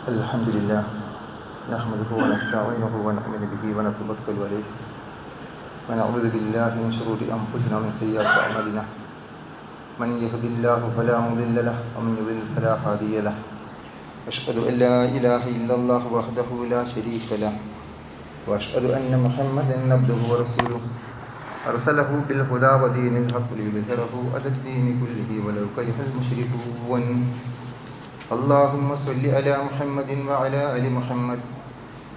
الحمد لله نحمده ونستعينه ونؤمن به ونتوكل عليه ونعوذ بالله من شرور أنفسنا ومن سيئات أعمالنا من يهد الله فلا مضل له ومن يضلل فلا هادي له أشهد أن لا إله إلا الله وحده لا شريك له وأشهد أن محمدا عبده ورسوله أرسله بالهدى ودين الحق ليظهره على الدين كله ولو كره المشركون اللهم صل على محمد وعلى آل محمد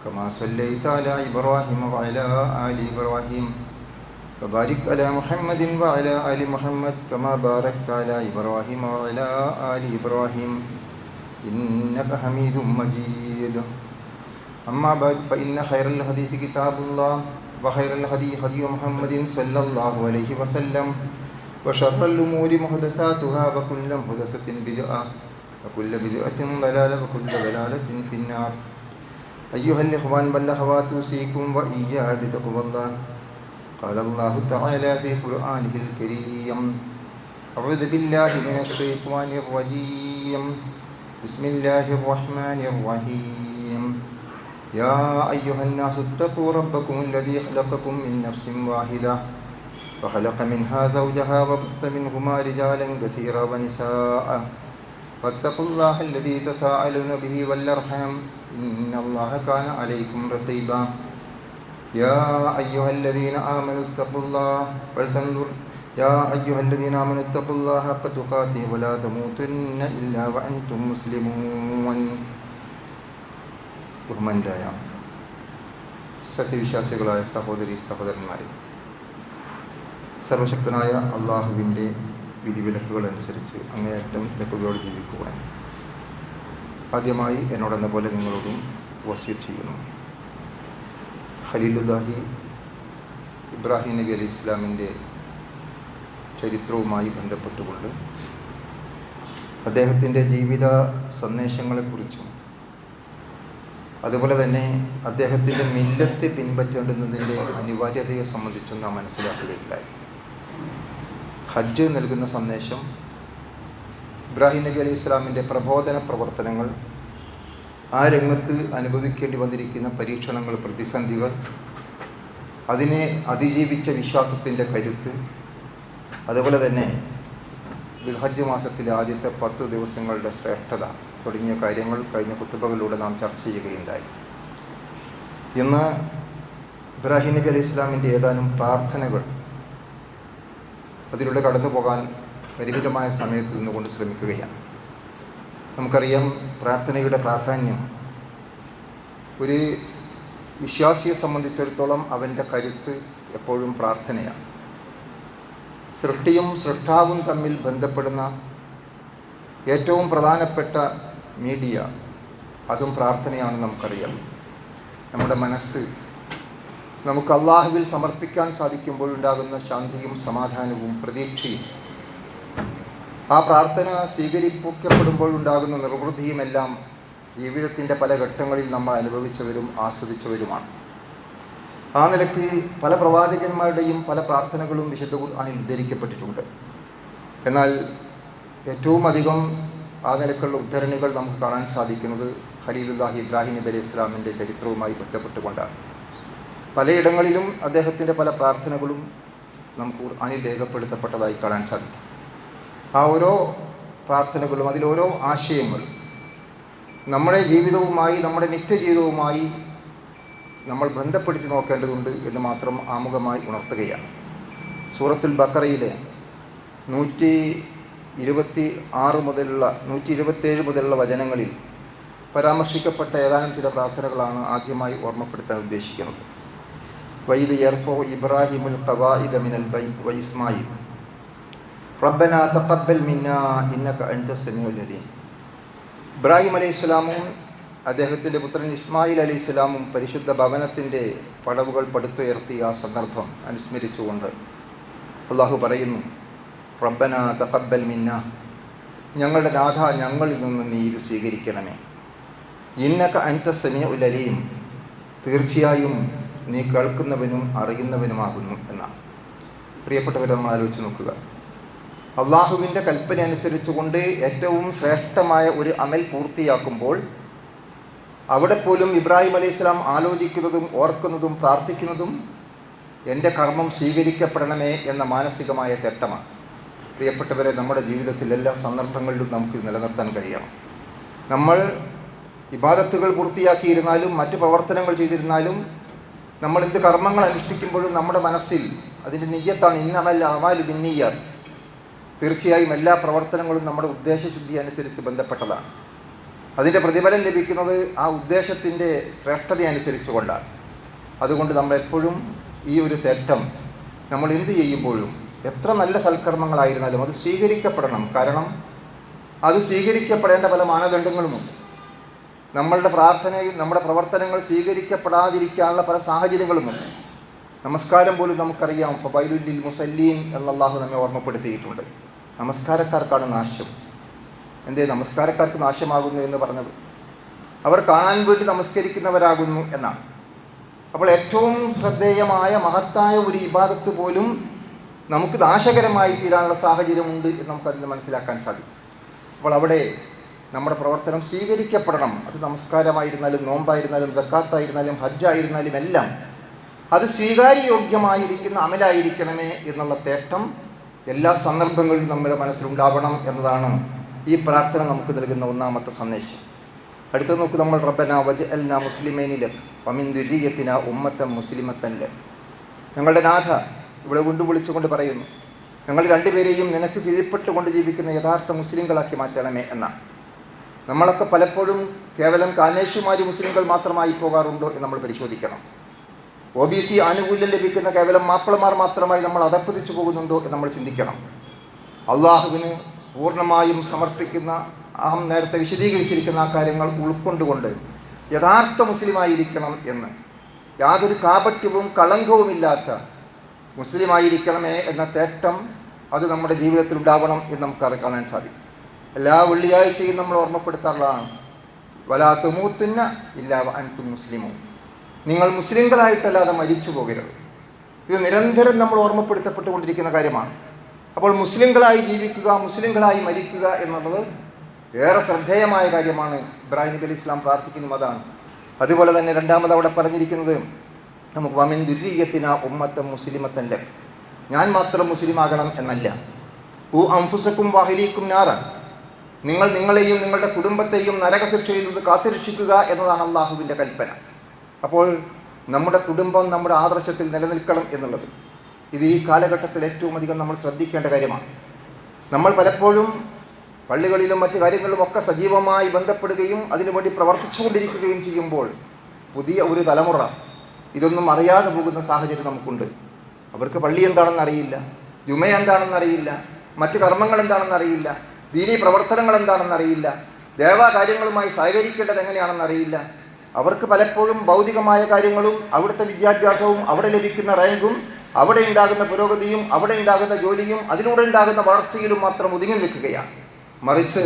كما صليت على إبراهيم وعلى آل إبراهيم وبارك على محمد وعلى آل محمد كما باركت على إبراهيم وعلى آل إبراهيم إنك حميد مجيد أما بعد فإن خير الحديث كتاب الله وخير الهدي هدي محمد صلى الله عليه وسلم وشر الأمور محدثاتها وكل محدثة بدعة وكل بدعة ضلالة وكل ضلالة في النار أيها الإخوان والأخوات أوصيكم وإياي بتقوى الله قال الله تعالى في قرآنه الكريم أعوذ بالله من الشيطان الرجيم بسم الله الرحمن الرحيم يا أيها الناس اتقوا ربكم الذي خلقكم من نفس واحدة وخلق منها زوجها وبث منهما رجالا كثيرا ونساء واتقوا الله الذي تساءلون به والأرحام إن الله كان عليكم رقيبا يا أيها الذين آمنوا اتقوا الله حق تقاته ولا تموتن إلا وأنتم مسلمون ബഹുമാന്യരായ സത്യവിശ്വാസികളായ സഹോദരി സഹോദരന്മാരെ, സർവശക്തനായ അള്ളാഹുവിൻ്റെ വിധിവിലക്കുകൾ അനുസരിച്ച് അങ്ങേയറ്റം തെക്കുകളോട് ജീവിക്കുവാൻ ആദ്യമായി എന്നോടെന്ന പോലെ നിങ്ങളോടും വസിയത്ത് ചെയ്യുന്നു. ഖലീലുല്ലാഹി ഇബ്രാഹിം നബി അലൈഹി ഇസ്ലാമിൻ്റെ ചരിത്രവുമായി ബന്ധപ്പെട്ടുകൊണ്ട് അദ്ദേഹത്തിൻ്റെ ജീവിത സന്ദേശങ്ങളെക്കുറിച്ചും അതുപോലെ തന്നെ അദ്ദേഹത്തിൻ്റെ മില്ലത്ത് പിൻപറ്റേണ്ടുന്നതിൻ്റെ അനിവാര്യതയെ സംബന്ധിച്ചും നാം മനസ്സിലാക്കുകയുണ്ടായി. ഹജ്ജ് നൽകുന്ന സന്ദേശം, ഇബ്രാഹിം നബി അലൈഹി ഇസ്ലാമിൻ്റെ പ്രബോധന പ്രവർത്തനങ്ങൾ, ആ രംഗത്ത് അനുഭവിക്കേണ്ടി വന്നിരിക്കുന്ന പരീക്ഷണങ്ങൾ, പ്രതിസന്ധികൾ, അതിനെ അതിജീവിച്ച വിശ്വാസത്തിൻ്റെ കരുത്ത്, അതുപോലെ തന്നെ ദുൽഹജ്ജ് മാസത്തിലെ ആദ്യത്തെ 10 ദിവസങ്ങളുടെ ശ്രേഷ്ഠത തുടങ്ങിയ കാര്യങ്ങൾ കഴിഞ്ഞ ഖുതുബകളിലൂടെ നാം ചർച്ച ചെയ്യുകയുണ്ടായി. ഇന്ന് ഇബ്രാഹിം നബി അലൈഹി ഇസ്ലാമിൻ്റെ ഏതാനും പ്രാർത്ഥനകൾ അതിലൂടെ കടന്നു പോകാൻ പരിമിതമായ സമയത്ത് നിന്നുകൊണ്ട് ശ്രമിക്കുകയാണ്. നമുക്കറിയാം, പ്രാർത്ഥനയുടെ പ്രാധാന്യം. ഒരു വിശ്വാസിയെ സംബന്ധിച്ചിടത്തോളം അവൻ്റെ കരുത്ത് എപ്പോഴും പ്രാർത്ഥനയാണ്. സൃഷ്ടിയും സൃഷ്ടാവും തമ്മിൽ ബന്ധപ്പെടുന്ന ഏറ്റവും പ്രധാനപ്പെട്ട മീഡിയ അതും പ്രാർത്ഥനയാണെന്ന് നമുക്കറിയാം. നമ്മുടെ മനസ്സ് നമുക്ക് അള്ളാഹുവിൽ സമർപ്പിക്കാൻ സാധിക്കുമ്പോഴുണ്ടാകുന്ന ശാന്തിയും സമാധാനവും പ്രതീക്ഷയും, ആ പ്രാർത്ഥന സ്വീകരിക്കപ്പെടുമ്പോഴുണ്ടാകുന്ന നിർവൃതിയുമെല്ലാം ജീവിതത്തിൻ്റെ പല ഘട്ടങ്ങളിൽ നമ്മൾ അനുഭവിച്ചവരും ആസ്വദിച്ചവരുമാണ്. ആ നിലയ്ക്ക് പല പ്രവാചകന്മാരുടെയും പല പ്രാർത്ഥനകളും വിശുദ്ധ ഖുർആനിൽ ഉദ്ധരിക്കപ്പെട്ടിട്ടുണ്ട്. എന്നാൽ ഏറ്റവും അധികം ആ നിലക്കുള്ള ഉദ്ധരണികൾ നമുക്ക് കാണാൻ സാധിക്കുന്നത് ഖലീലുല്ലാഹി ഇബ്രാഹിം നബി അലൈഹി ഇസ്ലാമിൻ്റെ ചരിത്രവുമായി ബന്ധപ്പെട്ടുകൊണ്ടാണ്. പലയിടങ്ങളിലും അദ്ദേഹത്തിൻ്റെ പല പ്രാർത്ഥനകളും നമുക്ക് ഖുർആനിൽ രേഖപ്പെടുത്തപ്പെട്ടതായി കാണാൻ സാധിക്കും. ആ ഓരോ പ്രാർത്ഥനകളും, അതിലോരോ ആശയങ്ങളും നമ്മുടെ ജീവിതവുമായി, നമ്മുടെ നിത്യജീവിതവുമായി നമ്മൾ ബന്ധപ്പെടുത്തി നോക്കേണ്ടതുണ്ട് എന്ന് മാത്രം ആമുഖമായി ഉണർത്തുകയാണ്. സൂറത്തുൽ ബഖറയിലെ 126 മുതലുള്ള 127 മുതലുള്ള വചനങ്ങളിൽ പരാമർശിക്കപ്പെട്ട ഏതാനും ചില പ്രാർത്ഥനകളാണ് ആദ്യമായി ഓർമ്മപ്പെടുത്താൻ ഉദ്ദേശിക്കുന്നത്. വഇദ് യർഫഉ ഇബ്രാഹിമുൽ ഖവാഇദ മിനൽ ബൈത്ത് വ ഇസ്മായിൽ റബ്ബനാ തഖബ്ബൽ മിന്നാ ഇന്നക അൻതസ് സമീഉൽ അലീം. ഇബ്രാഹിം അലൈഹിസ്സലാമും അദ്ദേഹത്തിൻ്റെ പുത്രൻ ഇസ്മായിൽ അലൈഹിസ്സലാമും പരിശുദ്ധ ഭവനത്തിൻ്റെ പടവുകൾ പടുത്തുയർത്തിയ ആ സന്ദർഭം അനുസ്മരിച്ചുകൊണ്ട് അള്ളാഹു പറയുന്നു, റബ്ബനാ തഖബ്ബൽ മിന്നാ, ഞങ്ങളുടെ നാഥ, ഞങ്ങളിൽ നിന്ന് നീ ഇത് സ്വീകരിക്കണമേ. ഇന്നക അൻതസ് സമീഉൽ അലീം, തീർച്ചയായും നീ കേൾക്കുന്നവനും അറിയുന്നവനുമാകുന്നു എന്നാണ്. പ്രിയപ്പെട്ടവരെ, നമ്മൾ ആലോചിച്ച് നോക്കുക. അള്ളാഹുവിൻ്റെ കൽപ്പന അനുസരിച്ചുകൊണ്ട് ഏറ്റവും ശ്രേഷ്ഠമായ ഒരു അമൽ പൂർത്തിയാക്കുമ്പോൾ അവിടെ പോലും ഇബ്രാഹിം അലൈഹിസ്സലാം ആലോചിക്കുന്നതും ഓർക്കുന്നതും പ്രാർത്ഥിക്കുന്നതും എൻ്റെ കർമ്മം സ്വീകരിക്കപ്പെടണമേ എന്ന മാനസികമായ തേട്ടമാണ്. പ്രിയപ്പെട്ടവരെ, നമ്മുടെ ജീവിതത്തിൽ എല്ലാ സന്ദർഭങ്ങളിലും നമുക്ക് നിലനിർത്താൻ കഴിയണം. നമ്മൾ ഇബാദത്തുകൾ പൂർത്തിയാക്കിയിരുന്നാലും മറ്റ് പ്രവർത്തനങ്ങൾ ചെയ്തിരുന്നാലും നമ്മൾ എന്ത് കർമ്മങ്ങൾ അനുഷ്ഠിക്കുമ്പോഴും നമ്മുടെ മനസ്സിൽ അതിൻ്റെ നിയ്യത്താണ് ഇന്നമൽ അമാലു ബിന്നിയ്യാത്ത്. തീർച്ചയായും എല്ലാ പ്രവർത്തനങ്ങളും നമ്മുടെ ഉദ്ദേശശുദ്ധി അനുസരിച്ച് ബന്ധപ്പെട്ടതാണ്. അതിൻ്റെ പ്രതിഫലം ലഭിക്കുന്നത് ആ ഉദ്ദേശത്തിൻ്റെ ശ്രേഷ്ഠത അനുസരിച്ച് കൊണ്ടാണ്. അതുകൊണ്ട് നമ്മളെപ്പോഴും ഈ ഒരു തേട്ടം നമ്മൾ എന്ത് ചെയ്യുമ്പോഴും എത്ര നല്ല സൽക്കർമ്മങ്ങളായിരുന്നാലും അത് സ്വീകരിക്കപ്പെടണം. കാരണം അത് സ്വീകരിക്കപ്പെടേണ്ട പല മാനദണ്ഡങ്ങളുമുണ്ട്. നമ്മളുടെ പ്രാർത്ഥനയും നമ്മുടെ പ്രവർത്തനങ്ങൾ സ്വീകരിക്കപ്പെടാതിരിക്കാനുള്ള പല സാഹചര്യങ്ങളുമുണ്ട്. നമസ്കാരം പോലും നമുക്കറിയാം, ഫബൈലുൽ മുസല്ലീൻ എന്ന് അല്ലാഹു നമ്മെ ഓർമ്മപ്പെടുത്തിയിട്ടുണ്ട്. നമസ്കാരക്കാർക്കാണ് നാശം. എന്തേ നമസ്കാരക്കാർക്ക് നാശമാകുന്നു എന്ന് പറഞ്ഞത്? അവർ കാണാൻ വേണ്ടി നമസ്കരിക്കുന്നവരാകുന്നു എന്നാണ്. അപ്പോൾ ഏറ്റവും ശ്രദ്ധേയമായ മഹത്തായ ഒരു ഇബാദത്ത് പോലും നമുക്ക് നാശകരമായി തീരാനുള്ള സാഹചര്യമുണ്ട് എന്ന് നമുക്കതിൽ മനസ്സിലാക്കാൻ സാധിക്കും. അപ്പോൾ അവിടെ നമ്മുടെ പ്രവർത്തനം സ്വീകരിക്കപ്പെടണം. അത് നമസ്കാരമായിരുന്നാലും നോമ്പായിരുന്നാലും സക്കാത്തായിരുന്നാലും ഹജ്ജായിരുന്നാലും എല്ലാം അത് സ്വീകാര്യയോഗ്യമായിരിക്കുന്ന അമലായിരിക്കണമേ എന്നുള്ള തേട്ടം എല്ലാ സന്ദർഭങ്ങളിലും നമ്മുടെ മനസ്സിലുണ്ടാവണം എന്നതാണ് ഈ പ്രാർത്ഥന നമുക്ക് നൽകുന്ന ഒന്നാമത്തെ സന്ദേശം. അടുത്ത നോക്ക്, നമ്മൾ റബ്ബനാ വജ്അൽനാ മുസ്ലിമൈനി ലക് വമിൻ ദുർരിയ്യത്തിനാ ഉമ്മത്തൻ മുസ്ലിമത്തൻ ലക്. ഞങ്ങളുടെ നാഥ ഇവിടെ വീണ്ടും വിളിച്ചുകൊണ്ട് പറയുന്നു, ഞങ്ങൾ രണ്ടുപേരെയും നിനക്ക് കീഴ്പ്പെട്ടുകൊണ്ട് ജീവിക്കുന്ന യഥാർത്ഥ മുസ്ലിങ്ങളാക്കി മാറ്റണമേ എന്നാണ്. നമ്മളൊക്കെ പലപ്പോഴും കേവലം കാനേഷുമാരി മുസ്ലിങ്ങൾ മാത്രമായി പോകാറുണ്ടോ എന്ന് നമ്മൾ പരിശോധിക്കണം. OBC ആനുകൂല്യം ലഭിക്കുന്ന കേവലം മാപ്പിളമാർ മാത്രമായി നമ്മൾ അധപ്പതിച്ചു പോകുന്നുണ്ടോ എന്ന് നമ്മൾ ചിന്തിക്കണം. അള്ളാഹുവിന് പൂർണ്ണമായും സമർപ്പിക്കുന്ന നേരത്തെ വിശദീകരിച്ചിരിക്കുന്ന ആ കാര്യങ്ങൾ ഉൾക്കൊണ്ടുകൊണ്ട് യഥാർത്ഥ മുസ്ലിമായിരിക്കണം എന്ന്, യാതൊരു കാപട്യവും കളങ്കവുമില്ലാത്ത മുസ്ലിമായിരിക്കണമേ എന്ന തേട്ടം അത് നമ്മുടെ ജീവിതത്തിൽ ഉണ്ടാവണം എന്ന് നമുക്ക് കാണാൻ സാധിക്കും. എല്ലാ വെള്ളിയാഴ്ചയും നമ്മൾ ഓർമ്മപ്പെടുത്താറുള്ളതാണ്, വലാ തമൂത്തുന്ന ഇല്ലാ വഅൻതും മുസ്ലിമൂൻ. നിങ്ങൾ മുസ്ലിങ്ങളായിട്ടല്ലാതെ മരിച്ചു പോകരുത്. ഇത് നിരന്തരം നമ്മൾ ഓർമ്മപ്പെടുത്തപ്പെട്ടുകൊണ്ടിരിക്കുന്ന കാര്യമാണ്. അപ്പോൾ മുസ്ലിങ്ങളായി ജീവിക്കുക, മുസ്ലിങ്ങളായി മരിക്കുക എന്നുള്ളത് ഏറെ ശ്രദ്ധേയമായ കാര്യമാണ്. ഇബ്രാഹിം നബി അലൈഹി ഇസ്ലാം പ്രാർത്ഥിക്കുന്നതും അതാണ്. അതുപോലെ തന്നെ രണ്ടാമത് അവിടെ പറഞ്ഞിരിക്കുന്നത് നമുക്ക് വമിൻ ദുർരിയ്യത്തിനാ ഉമ്മത്തൻ മുസ്ലിമത്തൻ ലക്, ഞാൻ മാത്രം മുസ്ലിമാകണം എന്നല്ല. അൻഫുസക്കും വഅഹ്ലീക്കും നാറ, നിങ്ങൾ നിങ്ങളെയും നിങ്ങളുടെ കുടുംബത്തെയും നരകശിക്ഷയിൽ നിന്ന് കാത്തുരക്ഷിക്കുക എന്നതാണ് അള്ളാഹുവിൻ്റെ കൽപ്പന. അപ്പോൾ നമ്മുടെ കുടുംബം നമ്മുടെ ആദർശത്തിൽ നിലനിൽക്കണം എന്നുള്ളത് ഇത് ഈ കാലഘട്ടത്തിൽ ഏറ്റവും അധികം നമ്മൾ ശ്രദ്ധിക്കേണ്ട കാര്യമാണ്. നമ്മൾ പലപ്പോഴും പള്ളികളിലും മറ്റു കാര്യങ്ങളിലുമൊക്കെ സജീവമായി ബന്ധപ്പെടുകയും അതിനുവേണ്ടി പ്രവർത്തിച്ചുകൊണ്ടിരിക്കുകയും ചെയ്യുമ്പോൾ പുതിയ ഒരു തലമുറ ഇതൊന്നും അറിയാതെ പോകുന്ന സാഹചര്യം നമുക്കുണ്ട്. അവർക്ക് പള്ളി എന്താണെന്ന് അറിയില്ല, ജുമ എന്താണെന്ന് അറിയില്ല, മറ്റു കർമ്മങ്ങൾ എന്താണെന്ന് അറിയില്ല, ദീനീ പ്രവർത്തനങ്ങൾ എന്താണെന്ന് അറിയില്ല, ദേവാകാര്യങ്ങളുമായി സഹകരിക്കേണ്ടത് എങ്ങനെയാണെന്ന് അറിയില്ല. അവർക്ക് പലപ്പോഴും ഭൗതികമായ കാര്യങ്ങളും അവിടുത്തെ വിദ്യാഭ്യാസവും അവിടെ ലഭിക്കുന്ന റാങ്കും അവിടെ ഉണ്ടാകുന്ന പുരോഗതിയും അവിടെ ഉണ്ടാകുന്ന ജോലിയും അതിലൂടെ ഉണ്ടാകുന്ന വളർച്ചയിലും മാത്രം ഒതുങ്ങി നിൽക്കുകയാണ്. മറിച്ച്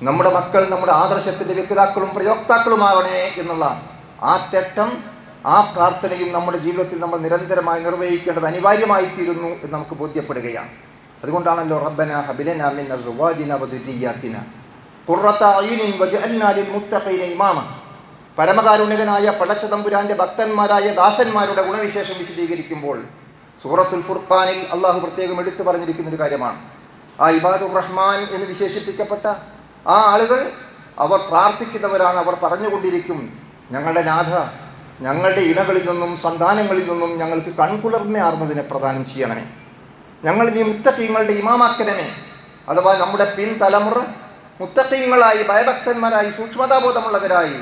നമ്മുടെ മക്കൾ നമ്മുടെ ആദർശത്തിൻ്റെ വ്യക്താക്കളും പ്രയോക്താക്കളുമാകണേ എന്നുള്ള ആ തേട്ടം, ആ പ്രാർത്ഥനയും നമ്മുടെ ജീവിതത്തിൽ നമ്മൾ നിരന്തരമായി നിർവഹിക്കേണ്ടത് അനിവാര്യമായിത്തീരുന്നു എന്ന് നമുക്ക് ബോധ്യപ്പെടുകയാണ്. അതുകൊണ്ടാണല്ലോ റബ്ബനാ ഹബിലനാ മിൻ അസ്വാജിനാ വദുരിയ്യാതിനാ ഖുർറത അയുനിൻ വജഅൽനാ ലിൽ മുത്തഖീന ഇമാമ. പരമകാരുണികനായ പടച്ചതമ്പുരാന്റെ ഭക്തന്മാരായ ദാസന്മാരുടെ ഗുണവിശേഷം വിശദീകരിക്കുമ്പോൾ സൂറത്തുൽ ഫുർഖാനിൽ അള്ളാഹു പ്രത്യേകം എടുത്തു പറഞ്ഞിരിക്കുന്ന ഒരു കാര്യമാണ്. ആ ഇബാദുർ റഹ്മാൻ എന്ന് വിശേഷിപ്പിക്കപ്പെട്ട ആ ആളുകൾ അവർ പ്രാർത്ഥിക്കുന്നവരാണ്. അവർ പറഞ്ഞുകൊണ്ടിരിക്കും, ഞങ്ങളുടെ നാഥ, ഞങ്ങളുടെ ഇണകളിൽ നിന്നും സന്താനങ്ങളിൽ നിന്നും ഞങ്ങൾക്ക് കൺകുളിർമയാർന്നതിനെ പ്രദാനം ചെയ്യണമേ, ഞങ്ങൾ നീ മുത്തഖീങ്ങളുടെ ഇമാമാക്കണമേ. അഥവാ നമ്മുടെ പിൻതലമുറ മുത്തഖീങ്ങളായി, ഭയഭക്തന്മാരായി, സൂക്ഷ്മതാബോധമുള്ളവരായി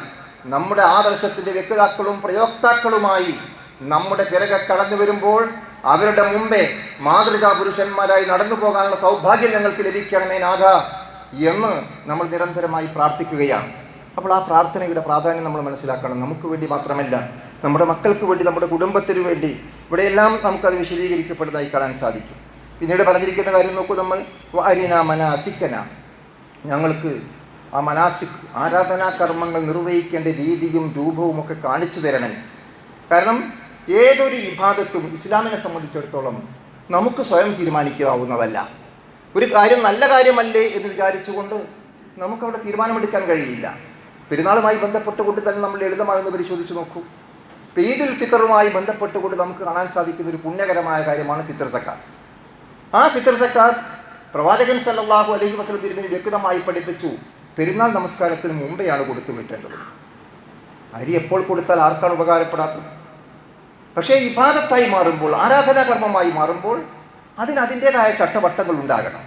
നമ്മുടെ ആദർശത്തിൻ്റെ വ്യക്താക്കളും പ്രയോക്താക്കളുമായി നമ്മുടെ പിറകെ കടന്നു വരുമ്പോൾ അവരുടെ മുമ്പേ മാതൃകാ പുരുഷന്മാരായി നടന്നു പോകാനുള്ള സൗഭാഗ്യം ഞങ്ങൾക്ക് ലഭിക്കണമേ നാഥ എന്ന് നമ്മൾ നിരന്തരമായി പ്രാർത്ഥിക്കുകയാണ്. അപ്പോൾ ആ പ്രാർത്ഥനയുടെ പ്രാധാന്യം നമ്മൾ മനസ്സിലാക്കണം. നമുക്ക് വേണ്ടി മാത്രമല്ല, നമ്മുടെ മക്കൾക്ക് വേണ്ടി, നമ്മുടെ കുടുംബത്തിന് വേണ്ടി, ഇവിടെയെല്ലാം നമുക്കത് വിശദീകരിക്കപ്പെടുന്നതായി കാണാൻ സാധിക്കും. പിന്നീട് പറഞ്ഞിരിക്കുന്ന കാര്യം നോക്കൂ, നമ്മൾ അരിന മനാസിക്കന, ഞങ്ങൾക്ക് ആ മനാസിക് ആരാധനാ കർമ്മങ്ങൾ നിർവഹിക്കേണ്ട രീതിയും രൂപവും ഒക്കെ കാണിച്ചു തരണം. കാരണം ഏതൊരു ഇബാദത്തും ഇസ്ലാമിനെ സംബന്ധിച്ചിടത്തോളം നമുക്ക് സ്വയം തീരുമാനിക്കാവുന്നതല്ല. ഒരു കാര്യം നല്ല കാര്യമല്ലേ എന്ന് വിചാരിച്ചുകൊണ്ട് നമുക്കവിടെ തീരുമാനമെടുക്കാൻ കഴിയില്ല. പെരുന്നാളുമായി ബന്ധപ്പെട്ടുകൊണ്ട് തന്നെ നമ്മൾ ലളിതമായൊന്ന് പരിശോധിച്ച് നോക്കൂ. ഈദുൽ ഫിത്തറുമായി ബന്ധപ്പെട്ടുകൊണ്ട് നമുക്ക് കാണാൻ സാധിക്കുന്ന ഒരു പുണ്യകരമായ കാര്യമാണ് ഫിത്തർ സക്കാത്ത്. ആ ഫിത്തർ സക്കാത്ത് പ്രവാചകൻ സല്ലല്ലാഹു അലൈഹി വസല്ലം തിരുമേനി വ്യക്തമായി പഠിപ്പിച്ചു, പെരുന്നാൾ നമസ്കാരത്തിന് മുമ്പെയാണ് കൊടുത്തു വിട്ടേണ്ടത്. അരി എപ്പോൾ കൊടുത്താൽ ആർക്കാണ് ഉപകാരപ്പെടാത്തത്? പക്ഷേ ഇബാദത്തായി മാറുമ്പോൾ, ആരാധനാകർമ്മമായി മാറുമ്പോൾ അതിൻ്റേതായ ചട്ടവട്ടങ്ങൾ ഉണ്ടാകണം.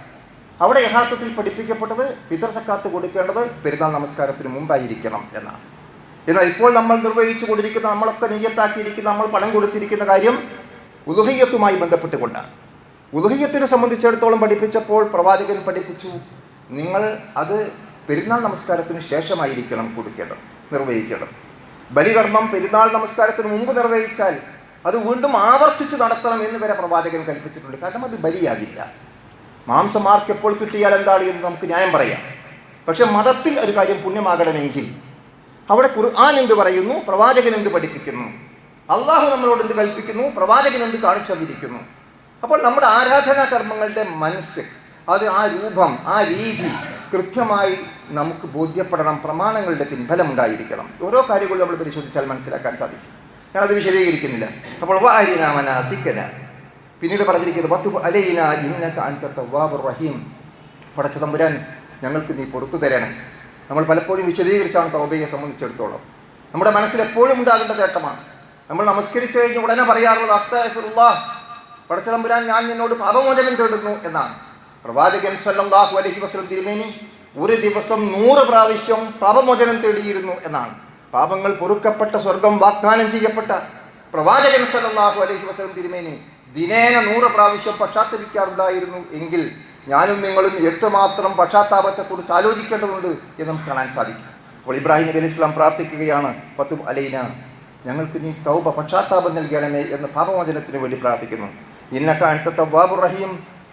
അവിടെ യഥാർത്ഥത്തിൽ പഠിപ്പിക്കപ്പെട്ടത് ഫിത്തർ സക്കാത്ത് കൊടുക്കേണ്ടത് പെരുന്നാൾ നമസ്കാരത്തിന് മുമ്പായിരിക്കണം എന്നാണ്. എന്നാൽ ഇപ്പോൾ നമ്മൾ നിർവഹിച്ചു കൊണ്ടിരിക്കുന്ന, നമ്മളൊക്കെ നിയ്യത്താക്കിയിരിക്കുന്ന, നമ്മൾ പണം കൊടുത്തിരിക്കുന്ന കാര്യം ഉളുഹിയ്യത്തുമായി ബന്ധപ്പെട്ടുകൊണ്ടാണ്. ഉളുഹിയ്യത്തിനെ സംബന്ധിച്ചിടത്തോളം പഠിപ്പിച്ചപ്പോൾ പ്രവാചകൻ പഠിപ്പിച്ചു, നിങ്ങൾ അത് പെരുന്നാൾ നമസ്കാരത്തിന് ശേഷമായിരിക്കണം കൊടുക്കേണ്ടത്, നിർവഹിക്കേണ്ടത്. ബലികർമ്മം പെരുന്നാൾ നമസ്കാരത്തിന് മുമ്പ് നിർവഹിച്ചാൽ അത് വീണ്ടും ആവർത്തിച്ച് നടത്തണം എന്ന് വരെ പ്രവാചകൻ കൽപ്പിച്ചിട്ടുണ്ട്. കാരണം അത് ബലിയാകില്ല. മാംസം ആർക്കെപ്പോൾ കിട്ടിയാൽ എന്താണ് എന്ന് നമുക്ക് ന്യായം പറയാം. പക്ഷെ മതത്തിൽ ഒരു കാര്യം പുണ്യമാകണമെങ്കിൽ അവിടെ ഖുർആൻ എന്ത് പറയുന്നു, പ്രവാചകൻ എന്ത് പഠിപ്പിക്കുന്നു, അള്ളാഹു നമ്മളോട് എന്ത് കൽപ്പിക്കുന്നു, പ്രവാചകൻ എന്ത് കാണിച്ചു തന്നിരിക്കുന്നു. അപ്പോൾ നമ്മുടെ ആരാധനാ കർമ്മങ്ങളുടെ മനസ്സ്, അത് ആ രൂപം, ആ രീതി കൃത്യമായി നമുക്ക് ബോധ്യപ്പെടണം. പ്രമാണങ്ങളുടെ പിൻബലം ഉണ്ടായിരിക്കണം. ഓരോ കാര്യങ്ങളും നമ്മൾ പരിശോധിച്ചാൽ മനസ്സിലാക്കാൻ സാധിക്കും. ഞാനത് വിശദീകരിക്കുന്നില്ല. അപ്പോൾ പിന്നീട് പറഞ്ഞിരിക്കുന്നത് പടച്ച തമ്പുരാൻ, ഞങ്ങൾക്ക് നീ പുറത്തു തരണേ. നമ്മൾ പലപ്പോഴും വിശദീകരിച്ചാണ് തൗബയെ സംബന്ധിച്ചിടത്തോളം. നമ്മുടെ മനസ്സിൽ എപ്പോഴും ഉണ്ടാകേണ്ട നേട്ടമാണ്. നമ്മൾ നമസ്കരിച്ചു കഴിഞ്ഞ് ഉടനെ പറയാറുള്ളത് അസ്തഗ്ഫിറുല്ലാഹ്, പടച്ച തമ്പുരാൻ ഞാൻ നിന്നോട് പാപമോചനം തേടുന്നു എന്നാണ്. പ്രവാചകൻ സല്ലല്ലാഹു അലൈഹി വസല്ലം തിരുമേനി ഒരു ദിവസം 100 പ്രാവശ്യം പാപമോചനം തേടിയിരുന്നു എന്നാണ്. പാപങ്ങൾ പൊറുക്കപ്പെട്ട, സ്വർഗം വാഗ്ദാനം ചെയ്യപ്പെട്ട പ്രവാചകൻ സല്ലല്ലാഹു അലൈഹി വസല്ലം തിരുമേനി ദിനേന 100 പ്രാവശ്യം പശ്ചാത്തപിക്കാറുണ്ടായിരുന്നു എങ്കിൽ ഞാനും നിങ്ങളും എത്രമാത്രം പശ്ചാത്താപത്തെക്കുറിച്ച് ആലോചിക്കേണ്ടതുണ്ട് എന്ന് നമുക്ക് കാണാൻ സാധിക്കും. അപ്പോൾ ഇബ്രാഹിം നബി അലൈഹി സ്വലാം പ്രാർത്ഥിക്കുകയാണ്, ഫതുബ് അലൈന, ഞങ്ങൾക്ക് നീ തൗബ, പശ്ചാത്താപം നൽകണമേ എന്ന് പാപമോചനത്തിന് വേണ്ടി പ്രാർത്ഥിക്കുന്നു. ഇന്നക അൻത തവ്വാബുർ റഹീം,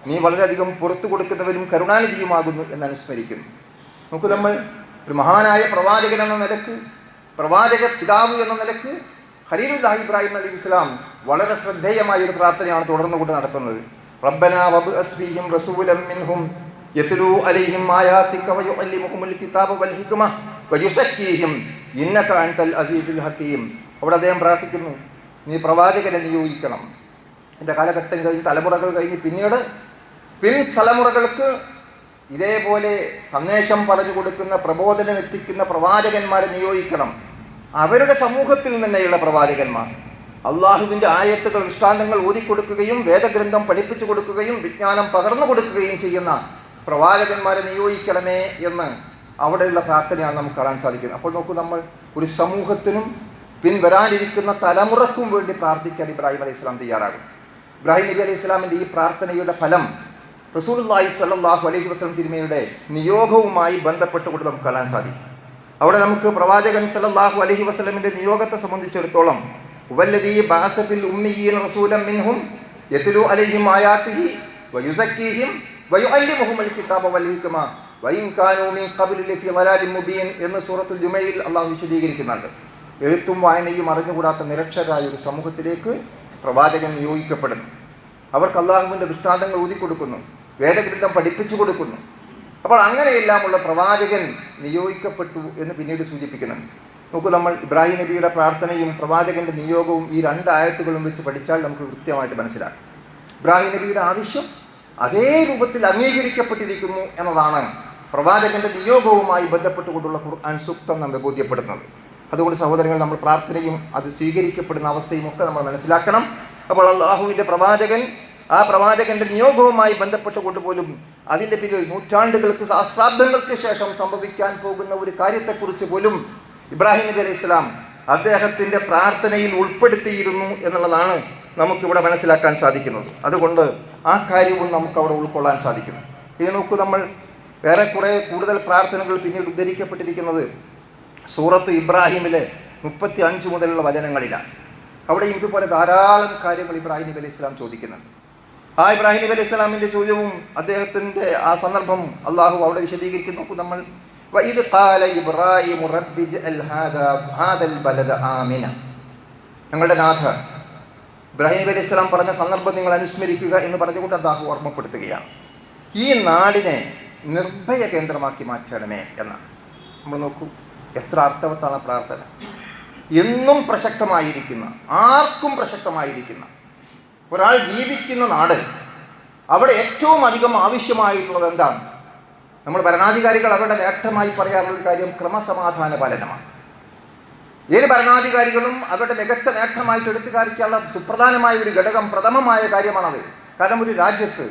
നീ വളരെയധികം പുറത്തു കൊടുക്കുന്നവരും കരുണാനിധിയുമാകുന്നു എന്ന് അനുസ്മരിക്കുന്നു. നമുക്ക് നമ്മൾ ഒരു മഹാനായ പ്രവാചകൻ എന്ന നിലക്ക്, പ്രവാചക പിതാവ് എന്ന നിലക്ക് ഖലീലുല്ലാഹി ഇബ്രാഹിം അലൈഹി സ്വലാം വളരെ ശ്രദ്ധേയമായ ഒരു പ്രാർത്ഥനയാണ് തുടർന്നുകൊണ്ട് നടത്തുന്നത്. റബ്ബനാ വബ്അസ് ഫീഹിം റസൂലൻ മിൻഹും യത്ലൂ അലൈഹിം ആയാതിക വയുഅല്ലിമുഹുൽ കിതാബ വൽ ഹിക്മ വയുസക്കീഹിം ഇന്നക അൻതൽ അസീസുൽ ഹകീം. അവിടെ അദ്ദേഹം പ്രാർത്ഥിക്കുന്നു, നീ പ്രവാചകനെ നിയോഗിക്കണം. എൻ്റെ കാലഘട്ടം കഴിഞ്ഞ്, തലമുറകൾ കഴിഞ്ഞ് പിന്നീട് തലമുറകൾക്ക് ഇതേപോലെ സന്ദേശം പറഞ്ഞു കൊടുക്കുന്ന, പ്രബോധനം എത്തിക്കുന്ന പ്രവാചകന്മാരെ നിയോഗിക്കണം. അവരുടെ സമൂഹത്തിൽ തന്നെയുള്ള പ്രവാചകന്മാർ അള്ളാഹുവിൻ്റെ ആയത്തുകൾ, ദൃഷ്ടാന്തങ്ങൾ ഓതിക്കൊടുക്കുകയും വേദഗ്രന്ഥം പഠിപ്പിച്ചു കൊടുക്കുകയും വിജ്ഞാനം പകർന്നു കൊടുക്കുകയും ചെയ്യുന്ന പ്രവാചകന്മാരെ നിയോഗിക്കണമേ എന്ന് അവിടെയുള്ള പ്രാർത്ഥനയാണ് നമുക്ക് കാണാൻ സാധിക്കുന്നത്. അപ്പോൾ നോക്കൂ, നമ്മൾ ഒരു സമൂഹത്തിനും പിൻവരാനിരിക്കുന്ന തലമുറക്കും വേണ്ടി പ്രാർത്ഥിക്കാൻ ഇബ്രാഹിം അലൈഹി സ്വലാം തയ്യാറാകും. ഇബ്രാഹിം നബി അലൈഹി സ്വലാമിൻ്റെ ഈ പ്രാർത്ഥനയുടെ ഫലം റസൂലുള്ളാഹി സ്വല്ലല്ലാഹു അലൈഹി വസല്ലം തിരുമേനിയുടെ നിയോഗവുമായി ബന്ധപ്പെട്ടുകൊണ്ട് നമുക്ക് കാണാൻ സാധിക്കും. അവിടെ നമുക്ക് പ്രവാചകൻ സല്ലല്ലാഹു അലൈഹി വസല്ലമിൻ്റെ നിയോഗത്തെ സംബന്ധിച്ചിടത്തോളം വല്ലദീ ബഅസ ഫിൽ ഉമ്മiyyin റസൂലൻ മിൻഹും യത്ലൂ അലൈഹിം ആയാതിഹി വയുസക്കീഹിം വയുഅല്ലിമുഹുൽ കിതാബ വൽ ഹിക്മ വഇൻ കാനൂ മിൻ ഖബ്ലി ലഫീ ളലാലിൻ മുബീൻ എന്ന് സൂറത്തുൽ ജുമയിൽ അല്ലാഹു വിശദീകരിക്കുന്നുണ്ട്. എഴുത്തും വായനയും അറിഞ്ഞുകൂടാത്ത നിരക്ഷരായ ഒരു സമൂഹത്തിലേക്ക് പ്രവാചകൻ നിയോഗിക്കപ്പെടുന്നു. അവർക്ക് അള്ളാഹുവിൻ്റെ ദൃഷ്ടാന്തങ്ങൾ ഊതിക്കൊടുക്കുന്നു, വേദഗ്രന്ഥം പഠിപ്പിച്ചു കൊടുക്കുന്നു. അപ്പോൾ അങ്ങനെയെല്ലാമുള്ള പ്രവാചകൻ നിയോഗിക്കപ്പെട്ടു എന്ന് പിന്നീട് സൂചിപ്പിക്കുന്നുണ്ട്. നോക്കൂ, നമ്മൾ ഇബ്രാഹിം നബിയുടെ പ്രാർത്ഥനയും പ്രവാചകൻ്റെ നിയോഗവും ഈ 2 ആയത്തുകളും വെച്ച് പഠിച്ചാൽ നമുക്ക് കൃത്യമായിട്ട് മനസ്സിലാക്കും. ഇബ്രാഹിം നബിയുടെ ആവശ്യം അതേ രൂപത്തിൽ അംഗീകരിക്കപ്പെട്ടിരിക്കുന്നു എന്നതാണ് പ്രവാചകൻ്റെ നിയോഗവുമായി ബന്ധപ്പെട്ടുകൊണ്ടുള്ള ഖുർആൻ സൂക്തം നമ്മെ ബോധ്യപ്പെടുന്നത്. അതുകൊണ്ട് സഹോദരങ്ങൾ, നമ്മൾ പ്രാർത്ഥനയും അത് സ്വീകരിക്കപ്പെടുന്ന അവസ്ഥയും ഒക്കെ നമ്മൾ മനസ്സിലാക്കണം. അപ്പോൾ അള്ളാഹുവിൻ്റെ പ്രവാചകൻ, ആ പ്രവാചകൻ്റെ നിയോഗവുമായി ബന്ധപ്പെട്ടുകൊണ്ട് പോലും അതിൻ്റെ പിന്നിൽ നൂറ്റാണ്ടുകൾക്ക്, സഹസ്രാബ്ദങ്ങൾക്ക് ശേഷം സംഭവിക്കാൻ പോകുന്ന ഒരു കാര്യത്തെക്കുറിച്ച് പോലും ഇബ്രാഹിം നബി അലൈഹി സ്വലാം അദ്ദേഹത്തിൻ്റെ പ്രാർത്ഥനയിൽ ഉൾപ്പെടുത്തിയിരുന്നു എന്നുള്ളതാണ് നമുക്കിവിടെ മനസ്സിലാക്കാൻ സാധിക്കുന്നത്. അതുകൊണ്ട് ആ കാര്യവും നമുക്കവിടെ ഉൾക്കൊള്ളാൻ സാധിക്കുന്നു. ഇത് നോക്കൂ, നമ്മൾ കൂടുതൽ പ്രാർത്ഥനകൾ പിന്നീട് ഉദ്ധരിക്കപ്പെട്ടിരിക്കുന്നത് സൂറത്ത് ഇബ്രാഹിമിലെ 35 മുതലുള്ള വചനങ്ങളിലാണ്. അവിടെ ഇതുപോലെ ധാരാളം കാര്യങ്ങൾ ഇബ്രാഹിം നബി അലൈഹി സ്വലാം ചോദിക്കുന്നുണ്ട്. ആ ഇബ്രാഹിം നബി അലൈഹി സ്വലാമിൻ്റെ ചോദ്യവും അദ്ദേഹത്തിൻ്റെ ആ സന്ദർഭം അള്ളാഹു അവിടെ വിശദീകരിക്കുന്നു. നമ്മൾ വഇദ് ഖാല ഇബ്രാഹിം റബ്ബി ജഅൽ ഹാദൽ ബലദ ആമിന, ഞങ്ങളുടെ നാഥ ഇബ്രാഹിം നബി അലൈഹി സ്വലാം പറഞ്ഞ സന്ദർഭം നിങ്ങൾ അനുസ്മരിക്കുക എന്ന് പറഞ്ഞുകൊണ്ട് അള്ളാഹു ഓർമ്മപ്പെടുത്തുകയാണ്. ഈ നാടിനെ നിർഭയ കേന്ദ്രമാക്കി മാറ്റണമേ എന്നാണ്. നമ്മൾ നോക്കൂ, എത്ര അർത്ഥവത്താണ് പ്രാർത്ഥന! എന്നും പ്രസക്തമായിരിക്കുന്ന, ആർക്കും പ്രസക്തമായിരിക്കുന്ന ഒരാൾ ജീവിക്കുന്ന നാട്, അവിടെ ഏറ്റവും അധികം ആവശ്യമായിട്ടുള്ളത് എന്താണ്? നമ്മൾ ഭരണാധികാരികൾ അവരുടെ നേട്ടമായി പറയാറുള്ള കാര്യം ക്രമസമാധാന പാലനമാണ്. ഏത് ഭരണാധികാരികളും അവരുടെ മികച്ച നേട്ടമായിട്ട് എടുത്തു കാണിക്കാനുള്ള സുപ്രധാനമായ ഒരു ഘടകം, പ്രഥമമായ കാര്യമാണത്. കാരണം ഒരു രാജ്യത്ത്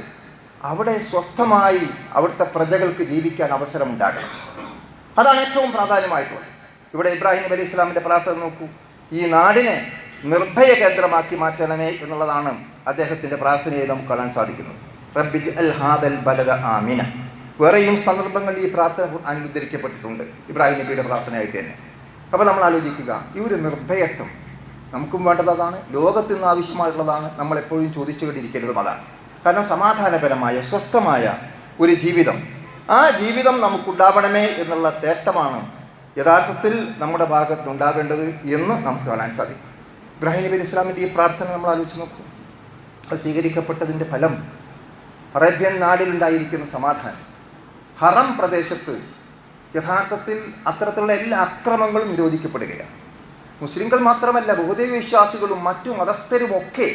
അവിടെ സ്വസ്ഥമായി അവിടുത്തെ പ്രജകൾക്ക് ജീവിക്കാൻ അവസരമുണ്ടാകണം. അതാണ് ഏറ്റവും പ്രാധാന്യമായിട്ടുള്ളത്. ഇവിടെ ഇബ്രാഹിം നബി അലൈഹി ഇസ്ലാമിൻ്റെ പ്രാർത്ഥന നോക്കൂ. ഈ നാടിനെ നിർഭയ കേന്ദ്രമാക്കി മാറ്റണമേ എന്നുള്ളതാണ് അദ്ദേഹത്തിൻ്റെ പ്രാർത്ഥനയെ നമുക്ക് കാണാൻ സാധിക്കുന്നത്. റബ്ബി ജഅൽ ഹാദൽ ബലദ ആമിന. വേറെയും സന്ദർഭങ്ങളിൽ ഈ പ്രാർത്ഥന അനുദ്ധരിക്കപ്പെട്ടിട്ടുണ്ട്, ഇബ്രാഹിം നബിയുടെ പ്രാർത്ഥനയായിട്ട് തന്നെ. അപ്പോൾ നമ്മൾ ആലോചിക്കുക, ഈ ഒരു നിർഭയത്വം നമുക്കും വേണ്ടതാണ്, ലോകത്തിൽ നിന്ന് ആവശ്യമായിട്ടുള്ളതാണ്. നമ്മളെപ്പോഴും ചോദിച്ചു കൊണ്ടിരിക്കരുതും അതാണ്. കാരണം സമാധാനപരമായ സ്വസ്ഥമായ ഒരു ജീവിതം, ആ ജീവിതം നമുക്കുണ്ടാവണമേ എന്നുള്ള തേട്ടമാണ് യഥാർത്ഥത്തിൽ നമ്മുടെ ഭാഗത്തുണ്ടാകേണ്ടത് എന്ന് നമുക്ക് കാണാൻ സാധിക്കും. ഇബ്രാഹിം നബി അലൈഹി ഇസ്ലാമിൻ്റെ ഈ പ്രാർത്ഥന നമ്മൾ ആലോചിച്ച് നോക്കൂ. അത് സ്വീകരിക്കപ്പെട്ടതിൻ്റെ ഫലം അറേബ്യൻ നാടിലുണ്ടായിരിക്കുന്ന സമാധാനം. ഹറം പ്രദേശത്ത് യഥാർത്ഥത്തിൽ അത്തരത്തിലുള്ള എല്ലാ അക്രമങ്ങളും നിരോധിക്കപ്പെടുകയാണ്. മുസ്ലിങ്ങൾ മാത്രമല്ല, ബഹുദൈവ വിശ്വാസികളും മറ്റു മതസ്ഥരുമൊക്കെ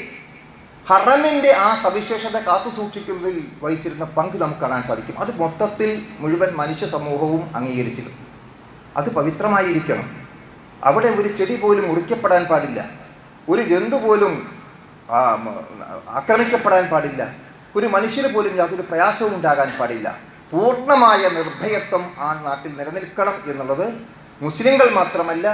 ഹറമിൻ്റെ ആ സവിശേഷത കാത്തു സൂക്ഷിക്കുന്നതിൽ വഹിച്ചിരുന്ന പങ്ക് നമുക്ക് കാണാൻ സാധിക്കും. അത് മൊത്തത്തിൽ മുഴുവൻ മനുഷ്യ സമൂഹവും അംഗീകരിച്ചിരുന്നു. അത് പവിത്രമായിരിക്കണം. അവിടെ ഒരു ചെടി പോലും മുറിക്കപ്പെടാൻ പാടില്ല, ഒരു ജന്തു പോലും ആക്രമിക്കപ്പെടാൻ പാടില്ല, ഒരു മനുഷ്യന് പോലും യാതൊരു പ്രയാസവും ഉണ്ടാകാൻ പാടില്ല. പൂർണ്ണമായ നിർഭയത്വം ആ നാട്ടിൽ നിലനിൽക്കണം എന്നുള്ളത് മുസ്ലിങ്ങൾ മാത്രമല്ല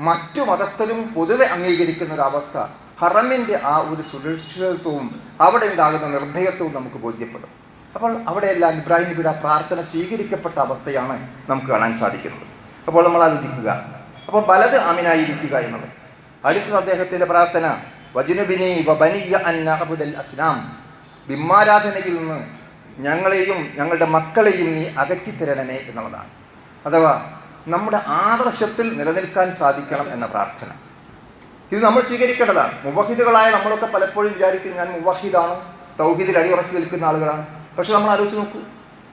മറ്റു മതസ്ഥരും പൊതുവെ അംഗീകരിക്കുന്ന ഒരവസ്ഥ. ഹറമിൻ്റെ ആ ഒരു സുരക്ഷിതത്വവും അവിടെ ഉണ്ടാകുന്ന നിർഭയത്വവും നമുക്ക് ബോധ്യപ്പെടും. അപ്പോൾ അവിടെയെല്ലാം ഇബ്രാഹിം നബിയുടെ പ്രാർത്ഥന സ്വീകരിക്കപ്പെട്ട അവസ്ഥയാണ് നമുക്ക് കാണാൻ സാധിക്കുന്നത്. അപ്പോൾ നമ്മൾ ആലോചിക്കുക, അപ്പോൾ ബലദ് ആമിനായിരിക്കുക എന്നുള്ളത്. അടുത്തത് അദ്ദേഹത്തിൻ്റെ പ്രാർത്ഥന വജ്നുബിനി വബനിയ അൻ നഅബുദൽ അസ്നാം. ബിംബാരാധനയിൽ നിന്ന് ഞങ്ങളെയും ഞങ്ങളുടെ മക്കളെയും നീ അകറ്റിത്തരണമേ എന്നുള്ളതാണ്. അഥവാ നമ്മുടെ ആദർശത്തിൽ നിലനിൽക്കാൻ സാധിക്കണം എന്ന പ്രാർത്ഥന. ഇത് നമ്മൾ സ്വീകരിക്കേണ്ടതാണ്. മുവഹിദുകളായ നമ്മളൊക്കെ പലപ്പോഴും വിചാരിക്കും ഞാൻ മുവഹിദാണ്, തൗഹീദിൽ അടിയുറച്ചു നിൽക്കുന്ന ആളുകളാണ്. പക്ഷെ നമ്മൾ ആലോചിച്ച് നോക്കൂ,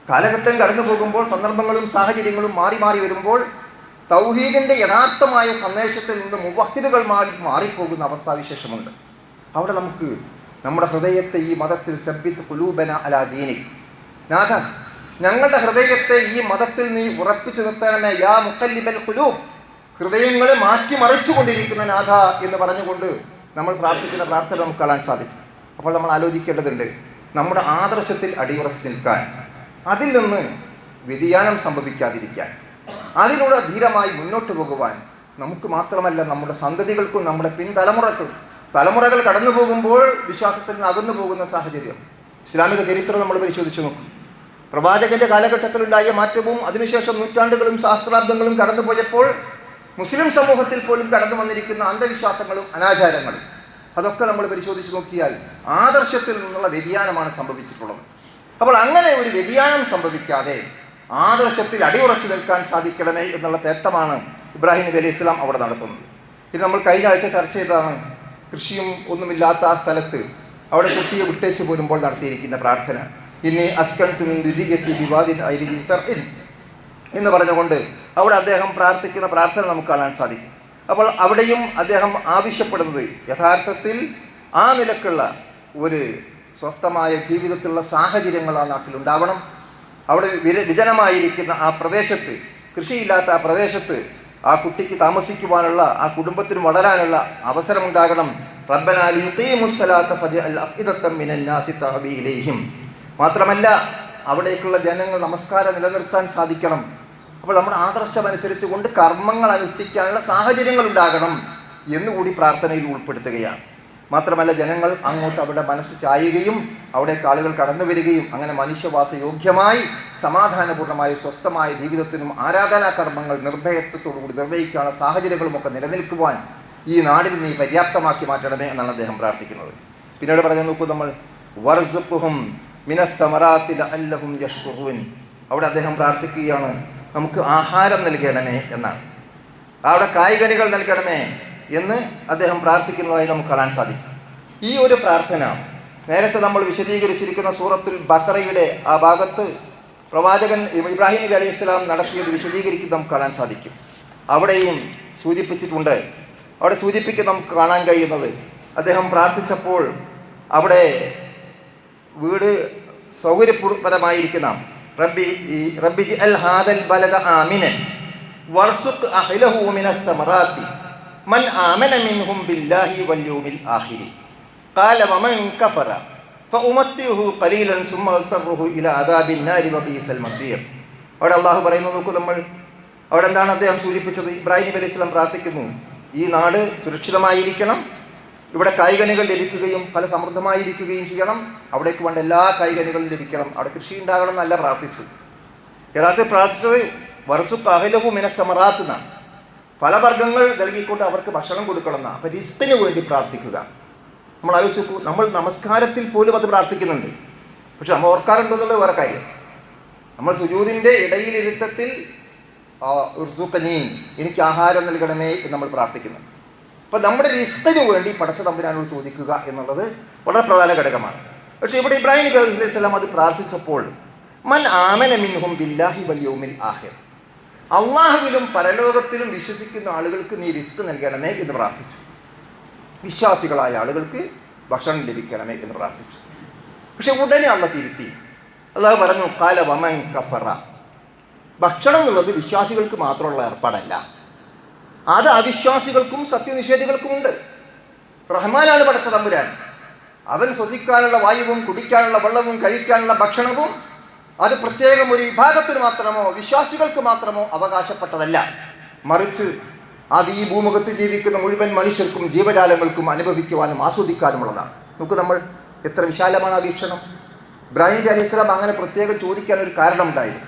കാലഘട്ടം കടന്നു പോകുമ്പോൾ, സന്ദർഭങ്ങളും സാഹചര്യങ്ങളും മാറി മാറി വരുമ്പോൾ തൗഹീദിൻ്റെ യഥാർത്ഥമായ സന്ദേശത്തിൽ നിന്ന് മുവഹിദുകൾ മാറിപ്പോകുന്ന അവസ്ഥാവിശേഷമുണ്ട്. അവിടെ നമുക്ക് നമ്മുടെ ഹൃദയത്തെ ഈ മതത്തിൽ സബ്ബിത്ത് ഖുലൂബന അലാ ദീനിക്, നാഥ ഞങ്ങളുടെ ഹൃദയത്തെ ഈ മതത്തിൽ നീ ഉറപ്പിച്ചു നിർത്തണമേ, യാ മുഖല്ലിബൽ ഖുലൂബ്, ഹൃദയങ്ങളെ മാറ്റിമറിച്ചു കൊണ്ടിരിക്കുന്ന നാഥ എന്ന് പറഞ്ഞുകൊണ്ട് നമ്മൾ പ്രാർത്ഥിക്കുന്ന പ്രാർത്ഥന നമുക്ക് കാണാൻ സാധിക്കും. അപ്പോൾ നമ്മൾ ആലോചിക്കേണ്ടതുണ്ട്, നമ്മുടെ ആദർശത്തിൽ അടിയുറച്ചു നിൽക്കാൻ, അതിൽ നിന്ന് വ്യതിയാനം സംഭവിക്കാതിരിക്കാൻ, അതിലൂടെ ധീരമായി മുന്നോട്ട് പോകുവാൻ നമുക്ക് മാത്രമല്ല നമ്മുടെ സന്തതികൾക്കും നമ്മുടെ പിൻതലമുറക്കും, തലമുറകൾ കടന്നു പോകുമ്പോൾ വിശ്വാസത്തിൽ നിന്ന് അകന്നു പോകുന്ന സാഹചര്യം ഇസ്ലാമിക ചരിത്രം നമ്മൾ പരിശോധിച്ച് നോക്കും. പ്രവാചകന്റെ കാലഘട്ടത്തിലുണ്ടായ മാറ്റവും അതിനുശേഷം നൂറ്റാണ്ടുകളും സഹസ്രാബ്ദങ്ങളും കടന്നുപോയപ്പോൾ മുസ്ലിം സമൂഹത്തിൽ പോലും കടന്നു വന്നിരിക്കുന്ന അന്ധവിശ്വാസങ്ങളും അനാചാരങ്ങളും അതൊക്കെ നമ്മൾ പരിശോധിച്ച് നോക്കിയാൽ ആദർശത്തിൽ നിന്നുള്ള വ്യതിയാനമാണ് സംഭവിച്ചിട്ടുള്ളത്. അപ്പോൾ അങ്ങനെ ഒരു വ്യതിയാനം സംഭവിക്കാതെ ആദർശത്തിൽ അടിയുറച്ചു നിൽക്കാൻ സാധിക്കണമേ എന്നുള്ള തേട്ടമാണ് ഇബ്രാഹിം നബി അലൈഹി ഇസ്ലാം അവിടെ നടത്തുന്നത്. ഇത് നമ്മൾ കഴിഞ്ഞ ആഴ്ച ചർച്ച ചെയ്തതാണ്. കൃഷിയും ഒന്നുമില്ലാത്ത ആ സ്ഥലത്ത് അവിടെ കുട്ടിയെ വിട്ടേച്ച് പോരുമ്പോൾ നടത്തിയിരിക്കുന്ന പ്രാർത്ഥന ഇനി അസ്കൻതു മിൻ ദുരിയത്തി ബിവാദിൻ ഐരി സർഇൻ എന്ന് പറഞ്ഞുകൊണ്ട് അവിടെ അദ്ദേഹം പ്രാർത്ഥിക്കുന്ന പ്രാർത്ഥന നമുക്ക് കാണാൻ സാധിക്കും. അപ്പോൾ അവിടെയും അദ്ദേഹം ആവശ്യപ്പെടുന്നത് യഥാർത്ഥത്തിൽ ആ നിലക്കുള്ള ഒരു സ്വസ്ഥമായ ജീവിതത്തിലുള്ള സാഹചര്യങ്ങൾ ആ നാട്ടിലുണ്ടാവണം. അവിടെ വിജനമായിരിക്കുന്ന ആ പ്രദേശത്ത്, കൃഷിയില്ലാത്ത ആ പ്രദേശത്ത് ആ കുട്ടിക്ക് താമസിക്കുവാനുള്ള, ആ കുടുംബത്തിന് വളരാനുള്ള അവസരമുണ്ടാകണം. റബ്ബനാ ലിയുഖീമുസ്സലാത്ത ഫജഅൽ അഫ്ഇദത്തം മിനന്നാസി തഹ്വി ഇലൈഹിം. മാത്രമല്ല അവിടേക്കുള്ള ജനങ്ങൾ നമസ്കാരം നിലനിർത്താൻ സാധിക്കണം. അപ്പോൾ നമ്മുടെ ആദർശമനുസരിച്ച് കൊണ്ട് കർമ്മങ്ങൾ അനുഷ്ഠിക്കാനുള്ള സാഹചര്യങ്ങൾ ഉണ്ടാകണം എന്നുകൂടി പ്രാർത്ഥനയിൽ ഉൾപ്പെടുത്തുകയാണ്. മാത്രമല്ല ജനങ്ങൾ അങ്ങോട്ട് അവിടെ മനസ്സ് ചായുകയും അവിടേക്ക് ആളുകൾ കടന്നു വരികയും അങ്ങനെ മനുഷ്യവാസയോഗ്യമായി സമാധാനപൂർണ്ണമായ സ്വസ്ഥമായ ജീവിതത്തിനും ആരാധനാ കർമ്മങ്ങൾ നിർഭയത്വത്തോടുകൂടി നിർവഹിക്കാനുള്ള സാഹചര്യങ്ങളുമൊക്കെ നിലനിൽക്കുവാൻ ഈ നാടിൽ നീ പര്യാപ്തമാക്കി മാറ്റണമേ എന്നാണ് അദ്ദേഹം പ്രാർത്ഥിക്കുന്നത്. പിന്നീട് പറഞ്ഞു നോക്കൂ, നമ്മൾ വർസുഖുഹും മിനസ്സമറാത്തി ലഅല്ലഹും യഷ്കുറൂൻ. അവിടെ അദ്ദേഹം പ്രാർത്ഥിക്കുകയാണ് നമുക്ക് ആഹാരം നൽകണമേ എന്നാണ്. അവിടെ കായ്കനികൾ നൽകണമേ എന്ന് അദ്ദേഹം പ്രാർത്ഥിക്കുന്നതായി നമുക്ക് കാണാൻ സാധിക്കും. ഈ ഒരു പ്രാർത്ഥന നേരത്തെ നമ്മൾ വിശദീകരിച്ചിരിക്കുന്ന സൂറത്തുൽ ബഖറയുടെ ആ ഭാഗത്ത് പ്രവാചകൻ ഇബ്രാഹിം നബി അലൈഹി ഇസ്ലാം നടത്തിയത് വിശദീകരിക്കുന്നത് നമുക്ക് കാണാൻ സാധിക്കും. അവിടെയും സൂചിപ്പിച്ചിട്ടുണ്ട്. അവിടെ സൂചിപ്പിക്കാൻ നമുക്ക് കാണാൻ കഴിയുന്നത്, അദ്ദേഹം പ്രാർത്ഥിച്ചപ്പോൾ അവിടെ വീട് സൗകര്യപരമായിരിക്കുന്ന റബ്ബി ജിഅൽ ഹാദൽ ബലദ ആമിനൻ വർസുഖ് അഹ്ലഹു മിനസ് സമറാത്തി മൻ ആമന മിൻഹും ബില്ലാഹി വൽ യൗമിൽ ആഖിരി ഖാല വമൻ കഫറ ഫഉമത്തിഹു ഖലീലൻ സുമ്മ അൽതറുഹു ഇലാ അദാബിൻ നാരി വബീസൽ മസീർ. അവിടെ അല്ലാഹു പറയുന്നു, നോക്കൂ, നമ്മൾ അവിടെ എന്താണ് അദ്ദേഹം സൂചിപ്പിച്ചത്? ഇബ്രാഹിം നബി അലൈഹി സ്വലാം പ്രാർത്ഥിക്കുന്നു, ഈ നാട് സുരക്ഷിതമായിരിക്കണം, ഇവിടെ കായ്കനികൾ ലഭിക്കുകയും ഫല സമൃദ്ധമായിരിക്കുകയും ചെയ്യണം, അവിടേക്ക് വേണ്ട എല്ലാ കായ്കനികളും ലഭിക്കണം, അവിടെ കൃഷി ഉണ്ടാകണം എന്നല്ല പ്രാർത്ഥിച്ചു. യഥാർത്ഥത്തിൽ പ്രാർത്ഥിച്ചത് വർസുഖ് അഹ്ലഹു മിനസ് സമറാത്ത് എന്നാണ്. ഫലവർഗ്ഗങ്ങൾ നൽകിക്കൊണ്ട് അവർക്ക് ഭക്ഷണം കൊടുക്കണം എന്നാണ്. അപ്പം റിസ്കിന് വേണ്ടി പ്രാർത്ഥിക്കുക. നമ്മൾ ആലോചിച്ച് നോക്കൂ, നമ്മൾ നമസ്കാരത്തിൽ പോലും അത് പ്രാർത്ഥിക്കുന്നുണ്ട്. പക്ഷെ നമ്മൾ ഓർക്കാറുണ്ടോ എന്നുള്ളത് വേറെ കാര്യം. നമ്മൾ സുജൂദിൻ്റെ ഇടയിലിരുത്തത്തിൽ ഉർസുഖനി, എനിക്ക് ആഹാരം നൽകണമേ എന്ന് നമ്മൾ പ്രാർത്ഥിക്കുന്നു. അപ്പോൾ നമ്മുടെ റിസ്കിന് വേണ്ടി പടച്ച തമ്പുരാനോട് ചോദിക്കുക എന്നുള്ളത് വളരെ പ്രധാന ഘടകമാണ്. പക്ഷേ ഇവിടെ ഇബ്രാഹിം നബി അലൈഹി സ്വലാം അത് പ്രാർത്ഥിച്ചപ്പോൾ മൻ ആമന മിൻഹും ബില്ലാഹി വൽ യൗമിൽ ആഖിർ, അള്ളാഹുവിലും പരലോകത്തിലും വിശ്വസിക്കുന്ന ആളുകൾക്ക് നീ റിസ്ക് നൽകണമേ എന്ന് പ്രാർത്ഥിച്ചു. വിശ്വാസികളായ ആളുകൾക്ക് ഭക്ഷണം ലഭിക്കണമേ എന്ന് പ്രാർത്ഥിച്ചു. പക്ഷെ ഉടനെ അള്ളാഹ് തിരുത്തി. അള്ളാഹു പറഞ്ഞു, ഖാല വമൻ കഫറ, ഭക്ഷണം എന്നുള്ളത് വിശ്വാസികൾക്ക് മാത്രമുള്ള ഏർപ്പാടല്ല, അത് അവിശ്വാസികൾക്കും സത്യനിഷേധികൾക്കുമുണ്ട്. റഹ്മാനാണ് പടച്ച തമ്പുരാൻ. അവൻ ശ്വസിക്കാനുള്ള വായുവും കുടിക്കാനുള്ള വെള്ളവും കഴിക്കാനുള്ള ഭക്ഷണവും അത് പ്രത്യേകം ഒരു വിഭാഗത്തിന് മാത്രമോ വിശ്വാസികൾക്ക് മാത്രമോ അവകാശപ്പെട്ടതല്ല, മറിച്ച് അത് ഈ ഭൂമുഖത്ത് ജീവിക്കുന്ന മുഴുവൻ മനുഷ്യർക്കും ജീവജാലങ്ങൾക്കും അനുഭവിക്കുവാനും ആസ്വദിക്കാനുമുള്ളതാണ്. നമുക്ക് നമ്മൾ എത്ര വിശാലമാണ് ആ വീക്ഷണം. ഇബ്രാഹിം നബി അലൈഹി സ്വലാം അങ്ങനെ പ്രത്യേകം ചോദിക്കാൻ ഒരു കാരണമുണ്ടായിരുന്നു.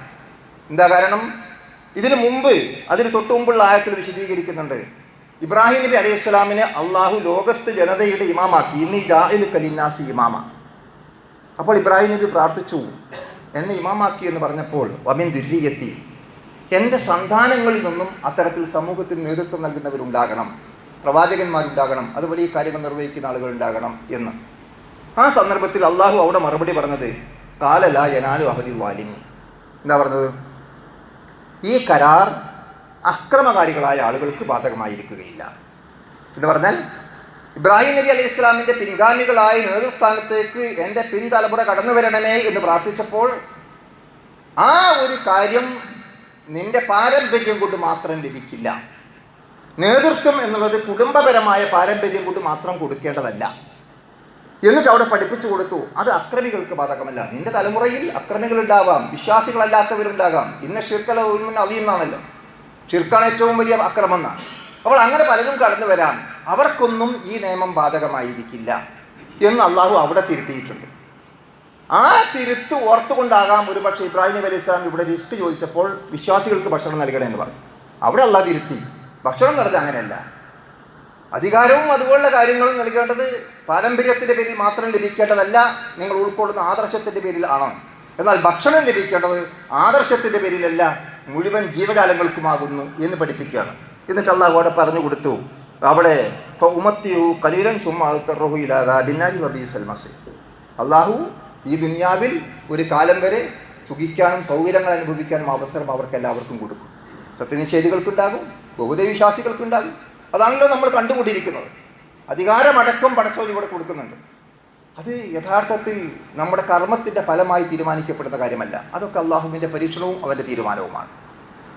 എന്താ കാരണം? ഇതിനു മുമ്പ്, അതിന് തൊട്ട് മുമ്പുള്ള ആയത്തിൽ വിശദീകരിക്കുന്നുണ്ട്, ഇബ്രാഹിം നബി അലൈഹി സ്വലാമിനെ അള്ളാഹു ലോകത്ത് ജനതയുടെ ഇമാമാക്കി, ഇന്നി ജാഇലുക ലിന്നാസി ഇമാമ. അപ്പോൾ ഇബ്രാഹിം നബി പ്രാർത്ഥിച്ചു, എന്നെ ഇമാമാക്കി എന്ന് പറഞ്ഞപ്പോൾ വമിൻ ദുർരിയത്തി, എൻ്റെ സന്താനങ്ങളിൽ നിന്നും അത്തരത്തിൽ സമൂഹത്തിന് നേതൃത്വം നൽകുന്നവരുണ്ടാകണം, പ്രവാചകന്മാരുണ്ടാകണം, അതുപോലെ ഈ കാര്യങ്ങൾ നിർവഹിക്കുന്ന ആളുകൾ ഉണ്ടാകണം എന്ന്. ആ സന്ദർഭത്തിൽ അള്ളാഹു അവിടെ മറുപടി പറഞ്ഞത് ഖാല ലാ യനാലു അഹദി വാലിമി. എന്താ പറഞ്ഞത്? ഈ കരാർ അക്രമകാരികളായ ആളുകൾക്ക് ബാധകമായിരിക്കുകയില്ല എന്ന് പറഞ്ഞാൽ, ഇബ്രാഹിം നബി അലൈഹി ഇസ്ലാമിൻ്റെ പിൻഗാമികളായ നേതൃസ്ഥാനത്തേക്ക് എൻ്റെ പിൻതലമുറ കടന്നു വരണമേ എന്ന് പ്രാർത്ഥിച്ചപ്പോൾ ആ ഒരു കാര്യം നിന്റെ പാരമ്പര്യം കൊണ്ട് മാത്രം ലഭിക്കില്ല. നേതൃത്വം എന്നുള്ളത് കുടുംബപരമായ പാരമ്പര്യം കൊണ്ട് മാത്രം കൊടുക്കേണ്ടതല്ല. എന്നിട്ട് അവിടെ പഠിപ്പിച്ചു കൊടുത്തു, അത് അക്രമികൾക്ക് ബാധകമല്ല. നിന്റെ തലമുറയിൽ അക്രമികളുണ്ടാവാം, വിശ്വാസികളല്ലാത്തവരുണ്ടാകാം. ഇന്ന ഷിർക്കല ഉൽമുൻ അദീമാണല്ലോ, ഷിർക്കാണ് ഏറ്റവും വലിയ അക്രമം എന്നാണ്. അപ്പോൾ അങ്ങനെ പലരും കടന്നു വരാം, അവർക്കൊന്നും ഈ നിയമം ബാധകമായിരിക്കില്ല എന്ന് അള്ളാഹു അവിടെ തിരുത്തിയിട്ടുണ്ട്. ആ തിരുത്ത് ഓർത്തുകൊണ്ടാകാം ഒരുപക്ഷെ ഇബ്രാഹിം നബി അലൈഹി സ്വലാം ഇവിടെ റിസ്ക് ചോദിച്ചപ്പോൾ വിശ്വാസികൾക്ക് ഭക്ഷണം നൽകണമെന്ന് പറഞ്ഞു. അവിടെ അള്ളാഹ് തിരുത്തി. ഭക്ഷണം നടന്നത് അങ്ങനെയല്ല. അധികാരവും അതുപോലുള്ള കാര്യങ്ങളും നൽകേണ്ടത് പാരമ്പര്യത്തിൻ്റെ പേരിൽ മാത്രം ലഭിക്കേണ്ടതല്ല, നിങ്ങൾ ഉൾക്കൊള്ളുന്ന ആദർശത്തിൻ്റെ പേരിൽ ആണ്. എന്നാൽ ഭക്ഷണം ലഭിക്കേണ്ടത് ആദർശത്തിൻ്റെ പേരിലല്ല, മുഴുവൻ ജീവജാലങ്ങൾക്കുമാകുന്നു എന്ന് പഠിപ്പിക്കുകയാണ്. എന്നിട്ട് അള്ളാഹു അവിടെ പറഞ്ഞു കൊടുത്തു, അവിടെ ഖലീലൻ സുമ്മ അൽതറുഹു ഇലാ അദാബിൻ നാരി വബീസൽ മസീർ. അള്ളാഹു ഈ ദുനിയാവിൽ ഒരു കാലം വരെ സുഖിക്കാനും സൗകര്യങ്ങൾ അനുഭവിക്കാനും അവസരം അവർക്ക് എല്ലാവർക്കും കൊടുക്കും. സത്യനിഷേധികൾക്കുണ്ടാകും, ബഹുദൈവവിശ്വാസികൾക്കുണ്ടാകും. അതാണല്ലോ നമ്മൾ കണ്ടുകൊണ്ടിരിക്കുന്നത്. അധികാരമടക്കം പടച്ചോൻ ഇവിടെ കൊടുക്കുന്നുണ്ട്. അത് യഥാർത്ഥത്തിൽ നമ്മുടെ കർമ്മത്തിൻ്റെ ഫലമായി തീരുമാനിക്കപ്പെടുന്ന കാര്യമല്ല. അതൊക്കെ അള്ളാഹുവിൻ്റെ പരീക്ഷണവും അവൻ്റെ തീരുമാനവുമാണ്.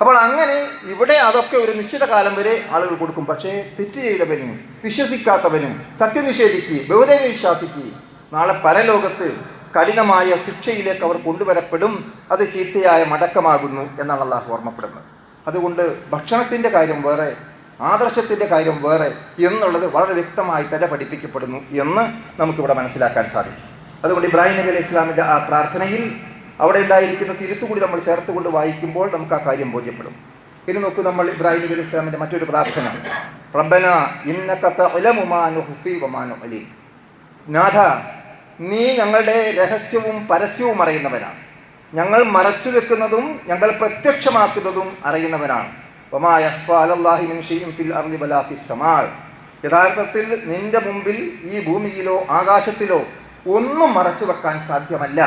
അപ്പോൾ അങ്ങനെ ഇവിടെ അതൊക്കെ ഒരു നിശ്ചിത കാലം വരെ ആളുകൾ കൊടുക്കും. പക്ഷേ തെറ്റ് ചെയ്തവന്, വിശ്വസിക്കാത്തവന്, സത്യനിഷേധിക്ക്, ബഹുദൈവ വിശ്വാസിക്ക് നാളെ പരലോകത്ത് കഠിനമായ ശിക്ഷയിലേക്ക് അവർ കൊണ്ടുവരപ്പെടും. അത് ചീത്തയായ മടക്കമാകുന്നു എന്നാണ് അള്ളാഹു ഓർമ്മപ്പെടുന്നത്. അതുകൊണ്ട് ഭക്ഷണത്തിൻ്റെ കാര്യം വേറെ, ആദർശത്തിൻ്റെ കാര്യം വേറെ എന്നുള്ളത് വളരെ വ്യക്തമായി തന്നെ പഠിപ്പിക്കപ്പെടുന്നു എന്ന് നമുക്കിവിടെ മനസ്സിലാക്കാൻ സാധിക്കും. അതുകൊണ്ട് ഇബ്രാഹിം നബി അലൈഹി ഇസ്ലാമിൻ്റെ ആ പ്രാർത്ഥനയിൽ അവിടെ ഉണ്ടായിരിക്കുന്ന തിരുത്തുകൂടി നമ്മൾ ചേർത്തുകൊണ്ട് വായിക്കുമ്പോൾ നമുക്ക് ആ കാര്യം ബോധ്യപ്പെടും. ഇനി നോക്കൂ, നമ്മൾ ഇബ്രാഹിം നബി അലൈഹി ഇസ്ലാമിൻ്റെ മറ്റൊരു പ്രാർത്ഥന, റബ്ബന ഇന്നക തഅലമു മാ നുഖ്ഫി വമാ നുഅ്ലിൻ. നാഥ, നീ ഞങ്ങളുടെ രഹസ്യവും പരസ്യവും അറിയുന്നവനാണ്, ഞങ്ങൾ മറച്ചു വെക്കുന്നതും ഞങ്ങൾ പ്രത്യക്ഷമാക്കുന്നതും അറിയുന്നവനാണ്. വമാ യഖ്ഫാ അലല്ലാഹി മിൻ ഷൈഇൻ ഫിൽ അർളി വലാ ഫിസ് സമാ. യഥാർത്ഥത്തിൽ നിന്റെ മുമ്പിൽ ഈ ഭൂമിയിലോ ആകാശത്തിലോ ഒന്നും മറച്ചു വെക്കാൻ സാധ്യമല്ല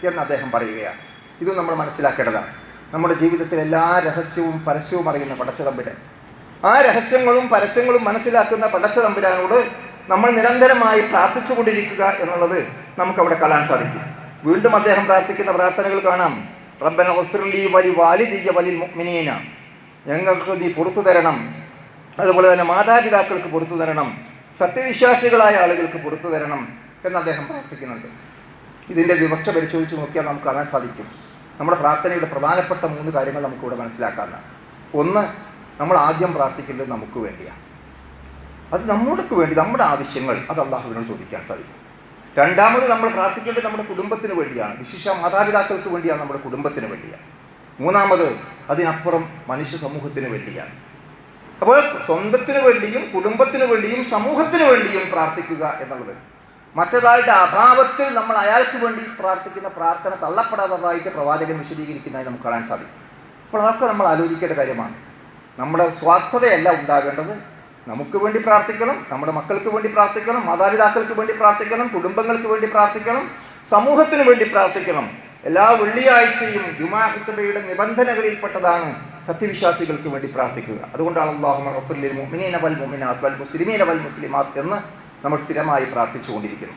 എന്ന് അദ്ദേഹം പറയുകയാണ്. ഇത് നമ്മൾ മനസ്സിലാക്കേണ്ടതാണ്. നമ്മുടെ ജീവിതത്തിൽ എല്ലാ രഹസ്യവും പരസ്യവും അറിയുന്ന പടച്ച തമ്പുരാൻ. ആ രഹസ്യങ്ങളും പരസ്യങ്ങളും മനസ്സിലാക്കുന്ന പടച്ച തമ്പുരാനോട് നമ്മൾ നിരന്തരമായി പ്രാർത്ഥിച്ചു കൊണ്ടിരിക്കുക എന്നുള്ളത് നമുക്കവിടെ കാണാൻ സാധിക്കും. വീണ്ടും അദ്ദേഹം പ്രാർത്ഥിക്കുന്ന പ്രാർത്ഥനകൾ കാണാം. റബ്ബന ഗ്ഫിർലി വലി വാലിദിയ വലിൽ മുഅ്മിനീന, ഞങ്ങൾക്ക് നീ പുറത്തു തരണം, അതുപോലെ തന്നെ മാതാപിതാക്കൾക്ക് പുറത്തു തരണം, സത്യവിശ്വാസികളായ ആളുകൾക്ക് പുറത്തു തരണം എന്ന് അദ്ദേഹം പ്രാർത്ഥിക്കുന്നുണ്ട്. ഇതിൻ്റെ വിവക്ഷ പരിശോധിച്ച് നോക്കിയാൽ നമുക്ക് കാണാൻ സാധിക്കും. നമ്മുടെ പ്രാർത്ഥനയുടെ പ്രധാനപ്പെട്ട 3 കാര്യങ്ങൾ നമുക്കിവിടെ മനസ്സിലാക്കാവുന്നതാണ്. ഒന്ന്, നമ്മൾ ആദ്യം പ്രാർത്ഥിക്കേണ്ടത് നമുക്ക് വേണ്ടിയാണ്. അത് നമ്മൾക്ക് വേണ്ടി, നമ്മുടെ ആവശ്യങ്ങൾ അത് അള്ളാഹുവിനോട് ചോദിക്കാൻ സാധിക്കും. രണ്ടാമത്, നമ്മൾ പ്രാർത്ഥിക്കേണ്ടത് നമ്മുടെ കുടുംബത്തിന് വേണ്ടിയാണ്, വിശിഷ്ട മാതാപിതാക്കൾക്ക് വേണ്ടിയാണ്, നമ്മുടെ കുടുംബത്തിന് വേണ്ടിയാണ്. മൂന്നാമത്, അതിനപ്പുറം മനുഷ്യ സമൂഹത്തിന് വേണ്ടിയാണ്. അപ്പോൾ സ്വന്തത്തിന് വേണ്ടിയും കുടുംബത്തിന് വേണ്ടിയും സമൂഹത്തിന് വേണ്ടിയും പ്രാർത്ഥിക്കുക എന്നുള്ളത്. മറ്റൊരാളുടെ അഭാവത്തിൽ നമ്മൾ അയാൾക്ക് വേണ്ടി പ്രാർത്ഥിക്കുന്ന പ്രാർത്ഥന തള്ളപ്പെടാത്തതായിട്ട് പ്രവാചകൻ വിശദീകരിക്കുന്നതായി നമുക്ക് കാണാൻ സാധിക്കും. അപ്പോൾ അതൊക്കെ നമ്മൾ ആലോചിക്കേണ്ട കാര്യമാണ്. നമ്മുടെ സ്വാർത്ഥതയല്ല ഉണ്ടാകേണ്ടത്. നമുക്ക് വേണ്ടി പ്രാർത്ഥിക്കണം, നമ്മുടെ മക്കൾക്ക് വേണ്ടി പ്രാർത്ഥിക്കണം, മാതാപിതാക്കൾക്ക് വേണ്ടി പ്രാർത്ഥിക്കണം, കുടുംബങ്ങൾക്ക് വേണ്ടി പ്രാർത്ഥിക്കണം, സമൂഹത്തിന് വേണ്ടി പ്രാർത്ഥിക്കണം. എല്ലാ വെള്ളിയാഴ്ചയും ജുമാ ഖുത്ബയുടെ നിബന്ധനകളിൽപ്പെട്ടതാണ് സത്യവിശ്വാസികൾക്ക് വേണ്ടി പ്രാർത്ഥിക്കുക. അതുകൊണ്ടാണ് അല്ലാഹുമ്മ ഗ്ഫിർ ലിൽ മുഅ്മിനീന വൽ മുഅ്മിനാത്ത് വൽ മുസ്ലിമീന വൽ മുസ്ലിമാത്ത് എന്ന് നമ്മൾ സ്ഥിരമായി പ്രാർത്ഥിച്ചുകൊണ്ടിരിക്കുന്നു.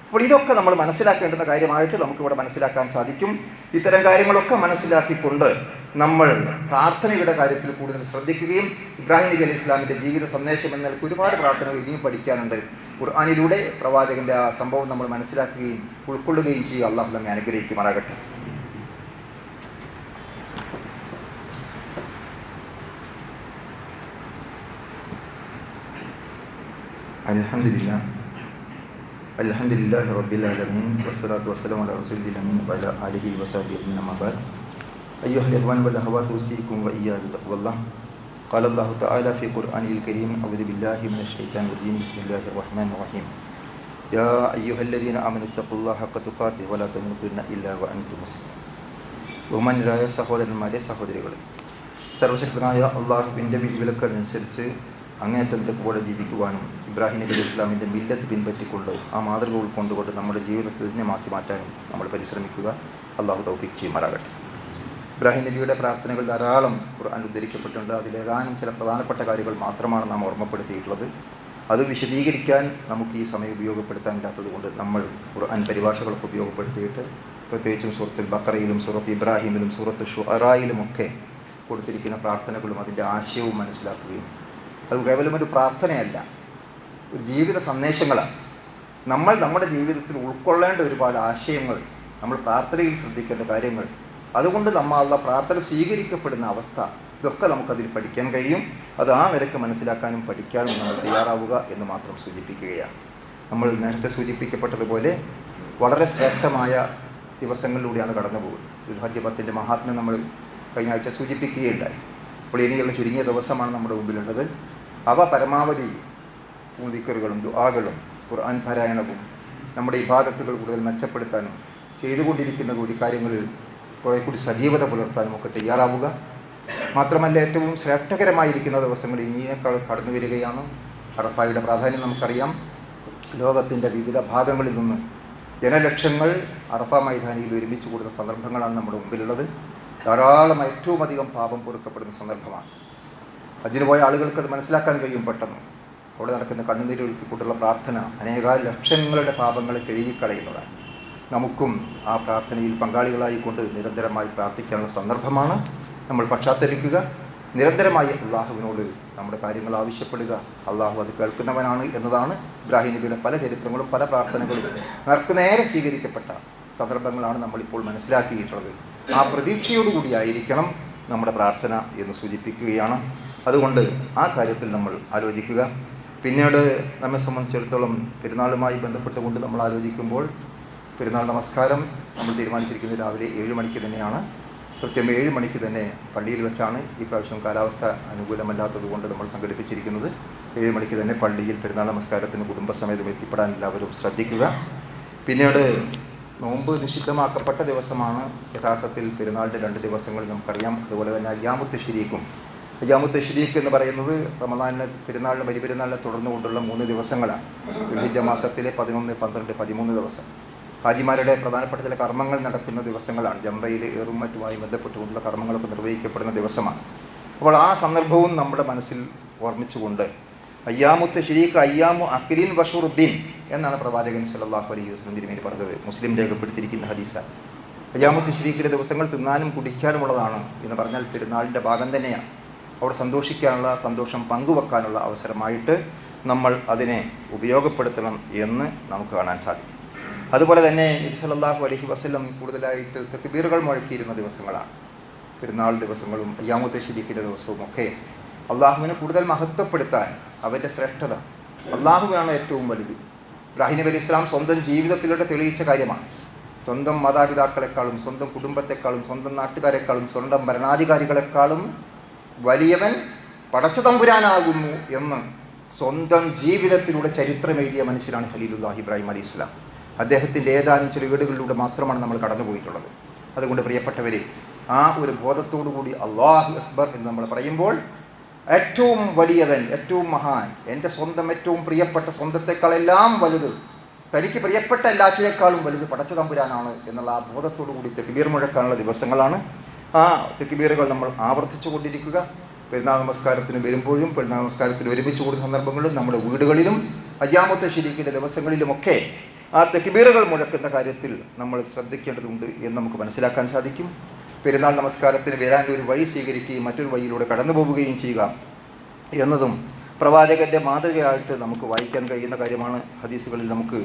അപ്പോൾ ഇതൊക്കെ നമ്മൾ മനസ്സിലാക്കേണ്ടുന്ന കാര്യമായിട്ട് നമുക്കിവിടെ മനസ്സിലാക്കാൻ സാധിക്കും. ഇത്തരം കാര്യങ്ങളൊക്കെ മനസ്സിലാക്കിക്കൊണ്ട് നമ്മൾ പ്രാർത്ഥനയുടെ കാര്യത്തിൽ കൂടുതൽ ശ്രദ്ധിക്കുകയും ഇബ്രാഹിം നബി അലൈഹി ഇസ്ലാമിൻ്റെ ജീവിത സന്ദേശം എന്ന ഒരുപാട് പ്രാർത്ഥനകൾ ഇനിയും പഠിക്കാനുണ്ട്. ഖുർആനിലൂടെ പ്രവാചകൻ്റെ ആ സംഭവം നമ്മൾ മനസ്സിലാക്കുകയും ഉൾക്കൊള്ളുകയും ചെയ്യുക. അള്ളാഹു നമ്മെ അനുഗ്രഹിക്കുമാറാകട്ടെ. അൽഹംദുലില്ലാഹി റബ്ബിൽ ആലമീൻ വസ്സലാത്തു വസ്സലാമു അലാ റസൂലിൽ അമീൻ വഅലാ ആലിഹി വസഹ്ബിഹി അജ്മഈൻ അമ്മാ ബഅദ്. അയ്യുഹൽ ഇഖ്വാൻ വൽ അഖവാത്ത് ഉസീകും വഇയ്യാ ബിത്തഖ്വല്ലാഹ്. ഖാല അല്ലാഹു തആല ഫീ ഖുർആനിൽ കരീം അഊദു ബില്ലാഹി മിനശ് ശൈത്താനിർ റജീം ബിസ്മില്ലാഹിർ റഹ്മാനിർ റഹീം. യാ അയ്യുഹല്ലദീന ആമനൂ ഇത്തഖുല്ലാഹ ഹഖ്ക തുഖാതിഹി വലാ തമൂതുന്ന ഇല്ലാ വഅൻതും മുസ്ലിമൂൻ. ബഹുമാന്യരായ സഹോദരന്മാരെ, സഹോദരികളെ, സർവശക്തനായ അള്ളാഹുവിൻ്റെ വിധിവിലക്കനുസരിച്ച് അങ്ങേയറ്റം തെക്കോടെ ജീവിക്കുവാനും ഇബ്രാഹിം നബി അലൈഹി ഇസ്ലാമിൻ്റെ മില്ലത്ത് പിൻപറ്റിക്കൊണ്ട് ആ മാതൃക ഉൾക്കൊണ്ടുകൊണ്ട് നമ്മുടെ ജീവിതത്തെ ധന്യമാക്കി മാറ്റാനും നമ്മൾ പരിശ്രമിക്കുക. അള്ളാഹു തൗഫീഖ് ചെയ്യുമാറാകട്ടെ. ഇബ്രാഹിം നബിയുടെ പ്രാർത്ഥനകൾ ധാരാളം ഖുർആൻ ഉദ്ധരിക്കപ്പെട്ടിട്ടുണ്ട്. അതിലേതാനും ചില പ്രധാനപ്പെട്ട കാര്യങ്ങൾ മാത്രമാണ് നാം ഓർമ്മപ്പെടുത്തിയിട്ടുള്ളത്. അത് വിശദീകരിക്കാൻ നമുക്ക് ഈ സമയം ഉപയോഗപ്പെടുത്താനില്ലാത്തത് കൊണ്ട് നമ്മൾ ഖുർആൻ പരിഭാഷകളൊക്കെ ഉപയോഗപ്പെടുത്തിയിട്ട് പ്രത്യേകിച്ചും സൂറത്തുൽ ബഖറയിലും സൂറത്ത് ഇബ്രാഹിമിലും സൂറത്ത് ഷുഅറായിലുമൊക്കെ കൊടുത്തിരിക്കുന്ന പ്രാർത്ഥനകളും അതിൻ്റെ ആശയവും മനസ്സിലാക്കുകയും അത് കേവലം ഒരു പ്രാർത്ഥനയല്ല, ഒരു ജീവിത സന്ദേശങ്ങളാണ്. നമ്മൾ നമ്മുടെ ജീവിതത്തിൽ ഉൾക്കൊള്ളേണ്ട ഒരുപാട് ആശയങ്ങൾ, നമ്മൾ പ്രാർത്ഥനയിൽ ശ്രദ്ധിക്കേണ്ട കാര്യങ്ങൾ, അതുകൊണ്ട് നമ്മളുടെ പ്രാർത്ഥന സ്വീകരിക്കപ്പെടുന്ന അവസ്ഥ, ഇതൊക്കെ നമുക്കതിൽ പഠിക്കാൻ കഴിയും. അത് ആ നിലയ്ക്ക് മനസ്സിലാക്കാനും പഠിക്കാനും നമ്മൾ തയ്യാറാവുക എന്ന് മാത്രം സൂചിപ്പിക്കുകയാണ്. നമ്മൾ നേരത്തെ സൂചിപ്പിക്കപ്പെട്ടതുപോലെ വളരെ ശ്രേഷ്ഠമായ ദിവസങ്ങളിലൂടെയാണ് കടന്നു പോകുന്നത്. ദുൽഹജ്ജ് 10ൻ്റെ മഹാത്മ്യം നമ്മൾ കഴിഞ്ഞ ആഴ്ച സൂചിപ്പിക്കുകയുണ്ടായി. അപ്പോൾ ഇനിയുള്ള ചുരുങ്ങിയ ദിവസമാണ് നമ്മുടെ മുമ്പിലുള്ളത്. അവ പരമാവധി ദിക്റുകളും ദുആകളും ഖുർആൻ പാരായണവും നമ്മുടെ ഇബാദത്തുകൾ കൂടുതൽ മെച്ചപ്പെടുത്താനും ചെയ്തുകൊണ്ടിരിക്കുന്ന കൂടി കാര്യങ്ങളിൽ കുറേ കൂടി സജീവത പുലർത്താനും ഒക്കെ തയ്യാറാവുക. മാത്രമല്ല, ഏറ്റവും ശ്രേഷ്ഠകരമായിരിക്കുന്ന ദിവസങ്ങൾ ഇനിയേക്കാൾ കടന്നു വരികയാണ്. അറഫായുടെ പ്രാധാന്യം നമുക്കറിയാം. ലോകത്തിൻ്റെ വിവിധ ഭാഗങ്ങളിൽ നിന്ന് ജനലക്ഷങ്ങൾ അറഫ മൈതാനിയിൽ ഒരുമിച്ച് കൂടുന്ന സന്ദർഭങ്ങളാണ് നമ്മുടെ മുമ്പിലുള്ളത്. ധാരാളം, ഏറ്റവും അധികം പാപം പൊറുക്കപ്പെടുന്ന സന്ദർഭമാണ്. ഹജ്ജിന് പോയ ആളുകൾക്ക് അത് മനസ്സിലാക്കാൻ കഴിയും പെട്ടെന്ന്. അവിടെ നടക്കുന്ന കണ്ണുനീരൊഴുക്കിക്കൊണ്ടുള്ള പ്രാർത്ഥന ലക്ഷങ്ങളുടെ പാപങ്ങളെ കഴുകിക്കളയുന്നതാണ്. നമുക്കും ആ പ്രാർത്ഥനയിൽ പങ്കാളികളായിക്കൊണ്ട് നിരന്തരമായി പ്രാർത്ഥിക്കാനുള്ള സന്ദർഭമാണ്. നമ്മൾ പശ്ചാത്തലിക്കുക, നിരന്തരമായി അള്ളാഹുവിനോട് നമ്മുടെ കാര്യങ്ങൾ ആവശ്യപ്പെടുക. അള്ളാഹു അത് കേൾക്കുന്നവനാണ് എന്നതാണ്. ഇബ്രാഹിം നബിയുടെ പല ചരിത്രങ്ങളും പല പ്രാർത്ഥനകളും നേരെ സ്വീകരിക്കപ്പെട്ട സന്ദർഭങ്ങളാണ് നമ്മളിപ്പോൾ മനസ്സിലാക്കിയിട്ടുള്ളത്. ആ പ്രതീക്ഷയോടുകൂടിയായിരിക്കണം നമ്മുടെ പ്രാർത്ഥന എന്ന് സൂചിപ്പിക്കുകയാണ്. അതുകൊണ്ട് ആ കാര്യത്തിൽ നമ്മൾ ആലോചിക്കുക. പിന്നീട് നമ്മെ സംബന്ധിച്ചിടത്തോളം പെരുന്നാളുമായി ബന്ധപ്പെട്ടുകൊണ്ട് നമ്മൾ ആലോചിക്കുമ്പോൾ പെരുന്നാൾ നമസ്കാരം നമ്മൾ തീരുമാനിച്ചിരിക്കുന്നത് രാവിലെ 7 മണിക്ക് തന്നെയാണ്. കൃത്യം 7 മണിക്ക് തന്നെ പള്ളിയിൽ വെച്ചാണ്. ഈ പ്രാവശ്യം കാലാവസ്ഥ അനുകൂലമല്ലാത്തത് കൊണ്ട് നമ്മൾ സംഘടിപ്പിച്ചിരിക്കുന്നത്. 7 മണിക്ക് തന്നെ പള്ളിയിൽ പെരുന്നാൾ നമസ്കാരത്തിന് കുടുംബസമേതം എത്തിപ്പെടാൻ എല്ലാവരും ശ്രദ്ധിക്കുക. പിന്നീട് നോമ്പ് നിഷിദ്ധമാക്കപ്പെട്ട ദിവസമാണ് യഥാർത്ഥത്തിൽ പെരുന്നാളിൻ്റെ 2 ദിവസങ്ങൾ നമുക്കറിയാം. അതുപോലെ തന്നെ അയ്യാമുത്ത് തശ്രീഖ് എന്ന് പറയുന്നത് റമദാനിന് പെരുന്നാളിന് ബലിപെരുന്നാളിനെ തുടർന്നു കൊണ്ടുള്ള 3 ദിവസങ്ങളാണ്. ദുൽഹിജ്ജ മാസത്തിലെ 11, 12, 13 ദിവസം. ഹാജിമാരുടെ പ്രധാനപ്പെട്ട ചില കർമ്മങ്ങൾ നടക്കുന്ന ദിവസങ്ങളാണ്. ജംറയിൽ ഏറും മറ്റുമായി ബന്ധപ്പെട്ടുകൊണ്ടുള്ള കർമ്മങ്ങളൊക്കെ നിർവഹിക്കപ്പെടുന്ന ദിവസമാണ്. അപ്പോൾ ആ സന്ദർഭവും നമ്മുടെ മനസ്സിൽ ഓർമ്മിച്ചുകൊണ്ട് അയ്യാമുത്ത് ഷരീഖ് അയ്യാമു അഖിലിൻ വഷുറുബിൻ എന്നാണ് പ്രവാചകൻ സല്ലല്ലാഹു അലൈഹി വസല്ലം തിരുമേനി പറഞ്ഞത്. മുസ്ലിം രേഖപ്പെടുത്തിയിരിക്കുന്ന ഹദീസാണ്. അയ്യാമുത്ത് ഷരീഖിലെ ദിവസങ്ങൾ തിന്നാനും കുടിക്കാനുമുള്ളതാണ് എന്ന് പറഞ്ഞാൽ പെരുന്നാളിൻ്റെ ഭാഗം തന്നെയാണ്. അവിടെ സന്തോഷിക്കാനുള്ള, സന്തോഷം പങ്കുവെക്കാനുള്ള അവസരമായിട്ട് നമ്മൾ അതിനെ ഉപയോഗപ്പെടുത്തണം എന്ന് നമുക്ക് കാണാൻ സാധിക്കും. അതുപോലെ തന്നെ നബി സല്ലല്ലാഹു അലൈഹി വസല്ലം കൂടുതലായിട്ട് തക്ബീറുകൾ മുഴക്കിയിരുന്ന ദിവസങ്ങളാണ് പെരുന്നാൾ ദിവസങ്ങളും അയ്യാമുത്ത് ഷരീഖിൻ്റെ ദിവസവും ഒക്കെ. അള്ളാഹുവിനെ കൂടുതൽ മഹത്വപ്പെടുത്താൻ, അവൻ്റെ ശ്രേഷ്ഠത, അള്ളാഹുവാണ് ഏറ്റവും വലുത്. ഇബ്രാഹിം നബി അലൈഹി ഇസ്ലാം സ്വന്തം ജീവിതത്തിലൂടെ തെളിയിച്ച കാര്യമാണ്. സ്വന്തം മാതാപിതാക്കളെക്കാളും, സ്വന്തം കുടുംബത്തെക്കാളും, സ്വന്തം നാട്ടുകാരെക്കാളും, സ്വന്തം ഭരണാധികാരികളെക്കാളും വലിയവൻ പടച്ച തമ്പുരാനാകുന്നു എന്ന് സ്വന്തം ജീവിതത്തിലൂടെ ചരിത്രമെഴുതിയ മനുഷ്യനാണ് ഖലീലുല്ലാഹി ഇബ്രാഹിം അലൈഹി ഇസ്ലാം. അദ്ദേഹത്തിൻ്റെ ഏതാനും ചില വീടുകളിലൂടെ മാത്രമാണ് നമ്മൾ കടന്നു പോയിട്ടുള്ളത്. അതുകൊണ്ട് പ്രിയപ്പെട്ടവരെ, ആ ഒരു ബോധത്തോടു കൂടി അല്ലാഹു അക്ബർ എന്ന് നമ്മൾ പറയുമ്പോൾ ഏറ്റവും വലിയവൻ, ഏറ്റവും മഹാൻ, എൻ്റെ സ്വന്തം ഏറ്റവും പ്രിയപ്പെട്ട സ്വന്തത്തെക്കാളെല്ലാം വലുത്, തനിക്ക് പ്രിയപ്പെട്ട എല്ലാറ്റിനേക്കാളും വലുത് പടച്ച തമ്പുരാനാണ് എന്നുള്ള ആ ബോധത്തോടു കൂടി തക്ബീർ മുഴക്കാനുള്ള ദിവസങ്ങളാണ്. ആ തക്ബീറുകൾ നമ്മൾ ആവർത്തിച്ചു കൊണ്ടിരിക്കുക. പെരുന്നാൾ നമസ്കാരത്തിന് വരുമ്പോഴും പെരുന്നാൾ നമസ്കാരത്തിന് ഒരുമിച്ച് കൂടുന്ന സന്ദർഭങ്ങളിലും നമ്മുടെ വീടുകളിലും അയ്യാമുത്ത് ഷരീഖിൻ്റെ ദിവസങ്ങളിലുമൊക്കെ ആ തക്ബീറുകൾ മുഴക്കുന്ന കാര്യത്തിൽ നമ്മൾ ശ്രദ്ധിക്കേണ്ടതുണ്ട് എന്ന് നമുക്ക് മനസ്സിലാക്കാൻ സാധിക്കും. പെരുന്നാൾ നമസ്കാരത്തിന് വരാൻ ഒരു വഴി സ്വീകരിക്കുകയും മറ്റൊരു വഴിയിലൂടെ കടന്നു പോവുകയും ചെയ്യുക എന്നതും പ്രവാചകൻ്റെ മാതൃകയായിട്ട് നമുക്ക് വായിക്കാൻ കഴിയുന്ന കാര്യമാണ്. ഹദീസുകളിൽ നമുക്ക്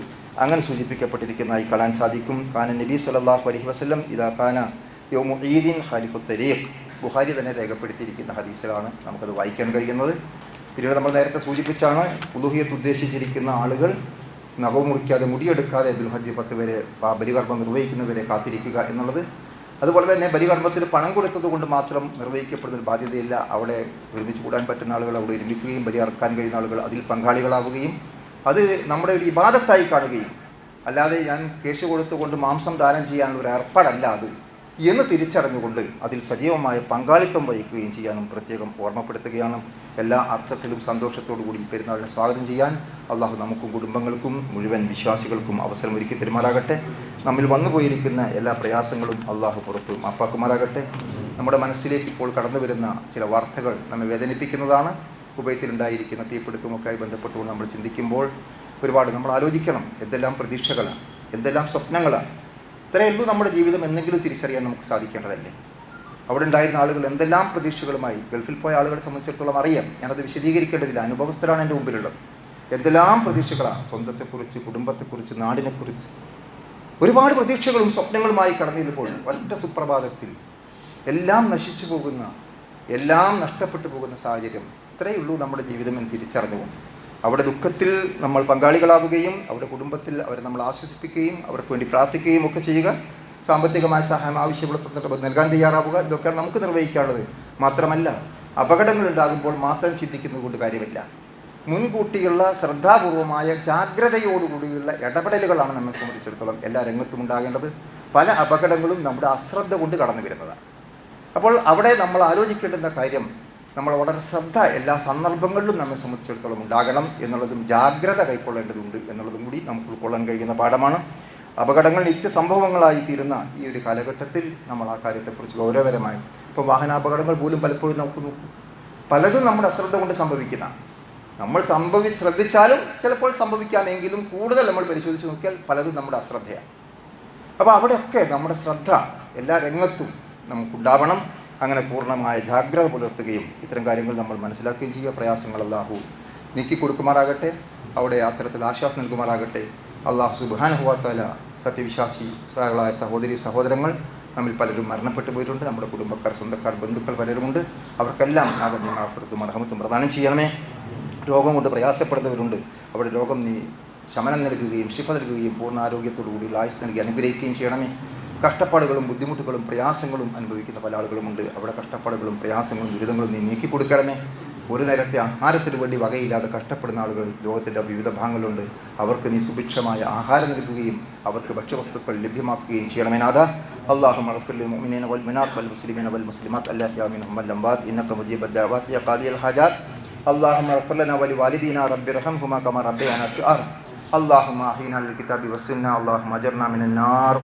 അങ്ങനെ സൂചിപ്പിക്കപ്പെട്ടിരിക്കുന്നതായി കാണാൻ സാധിക്കും. കാന നബി സല്ലല്ലാഹു അലൈഹി വസല്ലം ഇദാ കാന യൗമു ഈദിൻ ഖാലിഫു തരീഖ്, ബുഖാരി തന്നെ രേഖപ്പെടുത്തിയിരിക്കുന്ന ഹദീസിലാണ് നമുക്കത് വായിക്കാൻ കഴിയുന്നത്. പിന്നീട് നമ്മൾ നേരത്തെ സൂചിപ്പിച്ചാണ് ഉളുഹിയത്ത് ഉദ്ദേശിച്ചിരിക്കുന്ന ആളുകൾ നഖവും മുറിക്കാതെ, മുടിയെടുക്കാതെ ദുൽഹജ്ജ് 10 വരെ ആ ബലികർമ്മം നിർവഹിക്കുന്നവരെ കാത്തിരിക്കുക എന്നുള്ളത്. അതുപോലെ തന്നെ ബലികർമ്മത്തിന് പണം കൊടുത്തത് കൊണ്ട് മാത്രം നിർവഹിക്കപ്പെടുന്ന ഒരു ബാധ്യതയില്ല. അവിടെ ഒരുമിച്ച് കൂടാൻ പറ്റുന്ന ആളുകൾ അവിടെ ഒരുമിക്കുകയും ബലി അറക്കാൻ കഴിയുന്ന ആളുകൾ അതിൽ പങ്കാളികളാവുകയും അത് നമ്മുടെ ഒരു ഇബാദത്തായി കാണുകയും, അല്ലാതെ ഞാൻ കേശ് കൊടുത്തുകൊണ്ട് മാംസം ദാനം ചെയ്യാനുള്ള ഒരു ഏർപ്പാടല്ല അത് എന്ന് തിരിച്ചറിഞ്ഞുകൊണ്ട് അതിൽ സജീവമായ പങ്കാളിത്തം വഹിക്കുകയും ചെയ്യാനും പ്രത്യേകം ഓർമ്മപ്പെടുത്തുകയാണ്. എല്ലാ അർത്ഥത്തിലും സന്തോഷത്തോടു കൂടി പെരുന്നാളിനെ സ്വാഗതം ചെയ്യാൻ അള്ളാഹു നമുക്കും കുടുംബങ്ങൾക്കും മുഴുവൻ വിശ്വാസികൾക്കും അവസരം ഒരുക്കി തരുമാറാകട്ടെ. നമ്മിൽ വന്നുപോയിരിക്കുന്ന എല്ലാ പ്രയാസങ്ങളും അള്ളാഹു പുറത്ത് മാപ്പാക്കുമാറാകട്ടെ. നമ്മുടെ മനസ്സിലേക്ക് ഇപ്പോൾ കടന്നു വരുന്ന ചില വാർത്തകൾ നമ്മെ വേദനിപ്പിക്കുന്നതാണ്. കുവൈത്തിലുണ്ടായിരിക്കുന്ന തീപിടുത്തവുമൊക്കെയായി ബന്ധപ്പെട്ടുകൊണ്ട് നമ്മൾ ചിന്തിക്കുമ്പോൾ ഒരുപാട് നമ്മൾ ആലോചിക്കണം. എന്തെല്ലാം പ്രതീക്ഷകളാണ്, എന്തെല്ലാം സ്വപ്നങ്ങളാണ്. ഇത്രയേ ഉള്ളൂ നമ്മുടെ ജീവിതം എന്നെങ്കിലും തിരിച്ചറിയാൻ നമുക്ക് സാധിക്കേണ്ടതല്ലേ. അവിടെ ഉണ്ടായിരുന്ന ആളുകൾ എന്തെല്ലാം പ്രതീക്ഷകളുമായി, ഗൾഫിൽ പോയ ആളുകളെ സംബന്ധിച്ചിടത്തോളം അറിയാം, ഞാനത് വിശദീകരിക്കേണ്ടതില്ല, അനുഭവസ്ഥരാണ് എൻ്റെ മുമ്പിലുള്ളത്. എന്തെല്ലാം പ്രതീക്ഷകളാണ്, സ്വന്തത്തെക്കുറിച്ച്, കുടുംബത്തെക്കുറിച്ച്, നാടിനെക്കുറിച്ച് ഒരുപാട് പ്രതീക്ഷകളും സ്വപ്നങ്ങളുമായി കടന്നിരുമ്പോൾ ഒറ്റ സുപ്രഭാതത്തിൽ എല്ലാം നശിച്ചു പോകുന്ന, എല്ലാം നഷ്ടപ്പെട്ടു പോകുന്ന സാഹചര്യം. ഇത്രയേ ഉള്ളൂ നമ്മുടെ ജീവിതം എന്ന് തിരിച്ചറിഞ്ഞുകൊണ്ട് അവിടെ ദുഃഖത്തിൽ നമ്മൾ പങ്കാളികളാവുകയും അവിടെ കുടുംബത്തിൽ അവരെ നമ്മൾ ആശ്വസിപ്പിക്കുകയും അവർക്ക് വേണ്ടി പ്രാർത്ഥിക്കുകയും ഒക്കെ ചെയ്യുക. സാമ്പത്തികമായ സഹായം ആവശ്യമുള്ള സന്ദർഭം നൽകാൻ തയ്യാറാവുക. ഇതൊക്കെയാണ് നമുക്ക് നിർവഹിക്കാനുള്ളത്. മാത്രമല്ല, അപകടങ്ങൾ ഉണ്ടാകുമ്പോൾ മാത്രം ചിന്തിക്കുന്നത് കൊണ്ട് കാര്യമില്ല. മുൻകൂട്ടിയുള്ള ശ്രദ്ധാപൂർവമായ ജാഗ്രതയോടുകൂടിയുള്ള ഇടപെടലുകളാണ് നമ്മെ സംബന്ധിച്ചിടത്തോളം എല്ലാ രംഗത്തും ഉണ്ടാകേണ്ടത്. പല അപകടങ്ങളും നമ്മുടെ അശ്രദ്ധ കൊണ്ട് കടന്നു വരുന്നതാണ്. അപ്പോൾ അവിടെ നമ്മൾ ആലോചിക്കേണ്ടുന്ന കാര്യം, നമ്മൾ വളരെ ശ്രദ്ധ എല്ലാ സന്ദർഭങ്ങളിലും നമ്മെ സംബന്ധിച്ചിടത്തോളം ഉണ്ടാകണം എന്നുള്ളതും ജാഗ്രത കൈക്കൊള്ളേണ്ടതുണ്ട് എന്നുള്ളതും കൂടി നമുക്ക് ഉൾക്കൊള്ളാൻ കഴിയുന്ന പാഠമാണ്. അപകടങ്ങൾ നിത്യസംഭവങ്ങളായി തീരുന്ന ഈ ഒരു കാലഘട്ടത്തിൽ നമ്മൾ ആ കാര്യത്തെക്കുറിച്ച് ഗൗരവകരമായി, ഇപ്പോൾ വാഹനാപകടങ്ങൾ പോലും പലപ്പോഴും നമുക്ക് നോക്കും, പലതും നമ്മുടെ അശ്രദ്ധ കൊണ്ട് സംഭവിക്കുന്ന, നമ്മൾ ശ്രദ്ധിച്ചാലും ചിലപ്പോൾ സംഭവിക്കാമെങ്കിലും കൂടുതൽ നമ്മൾ പരിശോധിച്ച് നോക്കിയാൽ പലതും നമ്മുടെ അശ്രദ്ധയാണ്. അപ്പോൾ അവിടെയൊക്കെ നമ്മുടെ ശ്രദ്ധ എല്ലാ രംഗത്തും നമുക്കുണ്ടാവണം. അങ്ങനെ പൂർണ്ണമായ ജാഗ്രത പുലർത്തുകയും ഇത്തരം കാര്യങ്ങൾ നമ്മൾ മനസ്സിലാക്കുകയും ചെയ്യുക. പ്രയാസങ്ങൾ അല്ലാഹു നീക്കി കൊടുക്കുമാറാകട്ടെ. അവിടെ അത്തരത്തിൽ ആശ്വാസം നൽകുമാറാകട്ടെ. അല്ലാഹു സുബ്ഹാനഹു വ തആല സത്യവിശ്വാസികളായ സഹോദരി സഹോദരങ്ങൾ നമ്മിൽ പലരും മരണപ്പെട്ടു പോയിട്ടുണ്ട്. നമ്മുടെ കുടുംബക്കാർ, സ്വന്തക്കാർ, ബന്ധുക്കൾ പലരുമുണ്ട്. അവർക്കെല്ലാം നാഗന്യം ആഫിറത്തും അർഹമത്തും പ്രദാനം ചെയ്യണമേ. രോഗം കൊണ്ട് പ്രയാസപ്പെടുന്നവരുണ്ട്. അവിടെ രോഗം നീ ശമനം നൽകുകയും ശിഫ നൽകുകയും പൂർണ്ണ ആരോഗ്യത്തോടു കൂടി ആയുസ് നൽകി അനുഗ്രഹിക്കുകയും ചെയ്യണമേ. കഷ്ടപ്പാടുകളും ബുദ്ധിമുട്ടുകളും പ്രയാസങ്ങളും അനുഭവിക്കുന്ന പല ആളുകളുമുണ്ട്. അവിടെ കഷ്ടപ്പാടുകളും പ്രയാസങ്ങളും ദുരിതങ്ങളും നീ നീക്കി കൊടുക്കണമേ. ഒരു നേരത്തെ ആഹാരത്തിന് വേണ്ടി വകയില്ലാതെ കഷ്ടപ്പെടുന്ന ആളുകൾ ലോകത്തിൻ്റെ വിവിധ ഭാഗങ്ങളുണ്ട്. അവർക്ക് നീ സുഭിക്ഷമായ ആഹാരം നൽകുകയും അവർക്ക് ഭക്ഷ്യവസ്തുക്കൾ ലഭ്യമാക്കുകയും ചെയ്യണമേ നാഥ. اللهم اغفر للمؤمنين والمؤمنات والمسلمين والمسلمات الأحياء منهم والأموات إنك مجيب الدعوات يا قاضي الحاجات. اللهم اغفر لنا ولوالدينا رب ارحمهما كما ربيانا صغارا. اللهم أحينا للكتاب والسنة اللهم أجرنا من النار